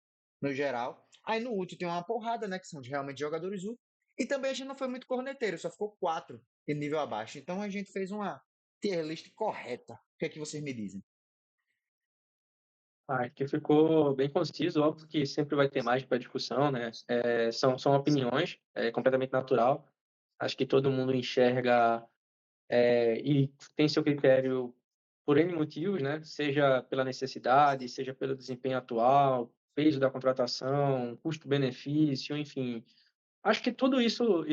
no geral. Aí no último tem uma porrada, né? Que são realmente jogadores úteis. E também a gente não foi muito corneteiro, só ficou 4 de nível abaixo. Então a gente fez uma tier list correta. O que é que vocês me dizem? Que ficou bem conciso, óbvio que sempre vai ter mais para discussão, né? São opiniões, é completamente natural. Acho que todo mundo enxerga e tem seu critério por N motivos, né? Seja pela necessidade, seja pelo desempenho atual, peso da contratação, custo-benefício, enfim. Acho que tudo isso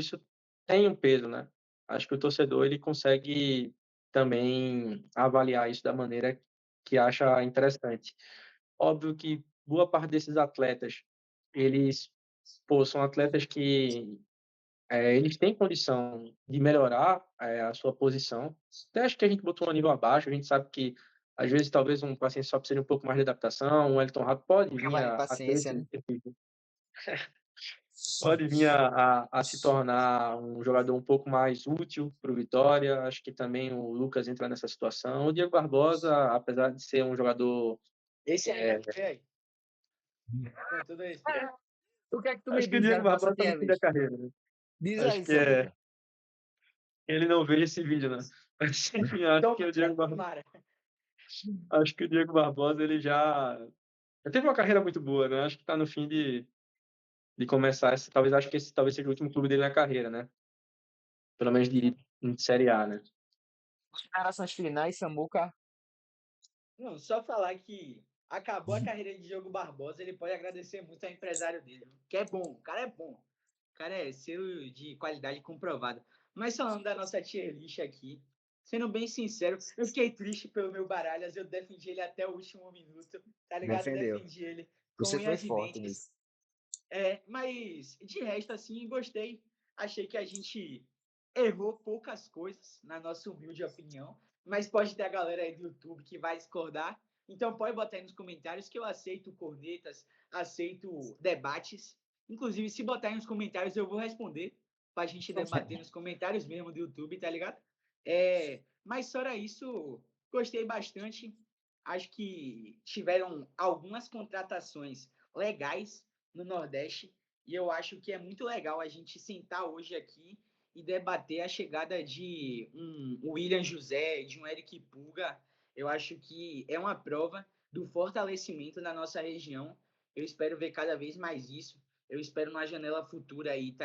tem um peso, né? Acho que o torcedor ele consegue também avaliar isso da maneira que acha interessante. Óbvio que boa parte desses atletas, eles, são atletas que eles têm condição de melhorar a sua posição. Até acho que a gente botou um nível abaixo, a gente sabe que às vezes talvez um paciente só precise de um pouco mais de adaptação, um Elton Rato Um pouquinho mais de a ter paciência, esse, né? pode vir a se tornar um jogador um pouco mais útil para o Vitória. Acho que também o Lucas entra nessa situação. O Diego Barbosa, apesar de ser um jogador, Esse ainda não veio aí. Com todo respeito. O que é que tu me acho que o diz da Diego nossa Barbosa está no tier fim da list? carreira, né? Diz Acho aí, que Samuca. ele não veja esse vídeo, né? Mas, enfim, Tomara. acho que o Diego Barbosa ele já teve uma carreira muito boa, né? Acho que está no fim de começar esse, talvez acho que esse talvez seja o último clube dele na carreira, né? Pelo menos de Série A, né? Considerações finais, Samuca. Não, só falar que acabou a carreira de Diogo Barbosa, ele pode agradecer muito ao empresário dele, que é bom, o cara é bom. O cara é selo de qualidade comprovado. Mas falando da nossa tier list aqui, sendo bem sincero, eu fiquei triste pelo meu Baralhas, eu defendi ele até o último minuto, tá ligado? Eu Defendeu. defendi ele com Você foi unhas e forte dentes. nisso. Mas de resto, assim, gostei. Achei que a gente errou poucas coisas, na nossa humilde opinião. Mas pode ter a galera aí do YouTube que vai discordar. Então pode botar aí nos comentários que eu aceito cornetas, aceito debates. Inclusive, se botar aí nos comentários, eu vou responder pra gente debater nos comentários mesmo do YouTube, tá ligado? Mas fora isso, gostei bastante. Acho que tiveram algumas contratações legais no Nordeste e eu acho que é muito legal a gente sentar hoje aqui e debater a chegada de um William José, de um Eric Puga. Eu acho que é uma prova do fortalecimento na nossa região. Eu espero ver cada vez mais isso. Eu espero na janela futura aí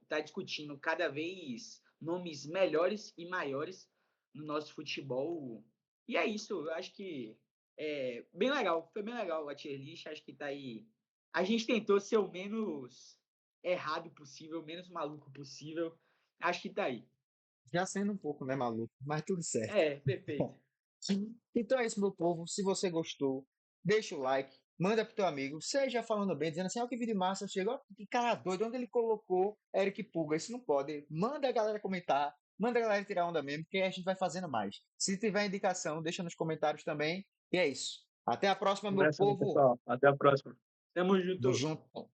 tá discutindo cada vez nomes melhores e maiores no nosso futebol. E é isso, eu acho que bem legal, foi bem legal a tier list, acho que tá aí. A gente tentou ser o menos errado possível, o menos maluco possível. Acho que tá aí. Já sendo um pouco, né, maluco? Mas tudo certo. Perfeito. Então é isso, meu povo. Se você gostou, deixa o like, manda pro teu amigo, seja falando bem, dizendo assim, ó, que vídeo massa, chegou, que cara doido, onde ele colocou Eric Puga? Isso não pode. Manda a galera comentar, manda a galera tirar onda mesmo, que a gente vai fazendo mais. Se tiver indicação, deixa nos comentários também. E é isso. Até a próxima, meu Conversa, povo. pessoal. Até a próxima. Tamo Tamo junto. junto.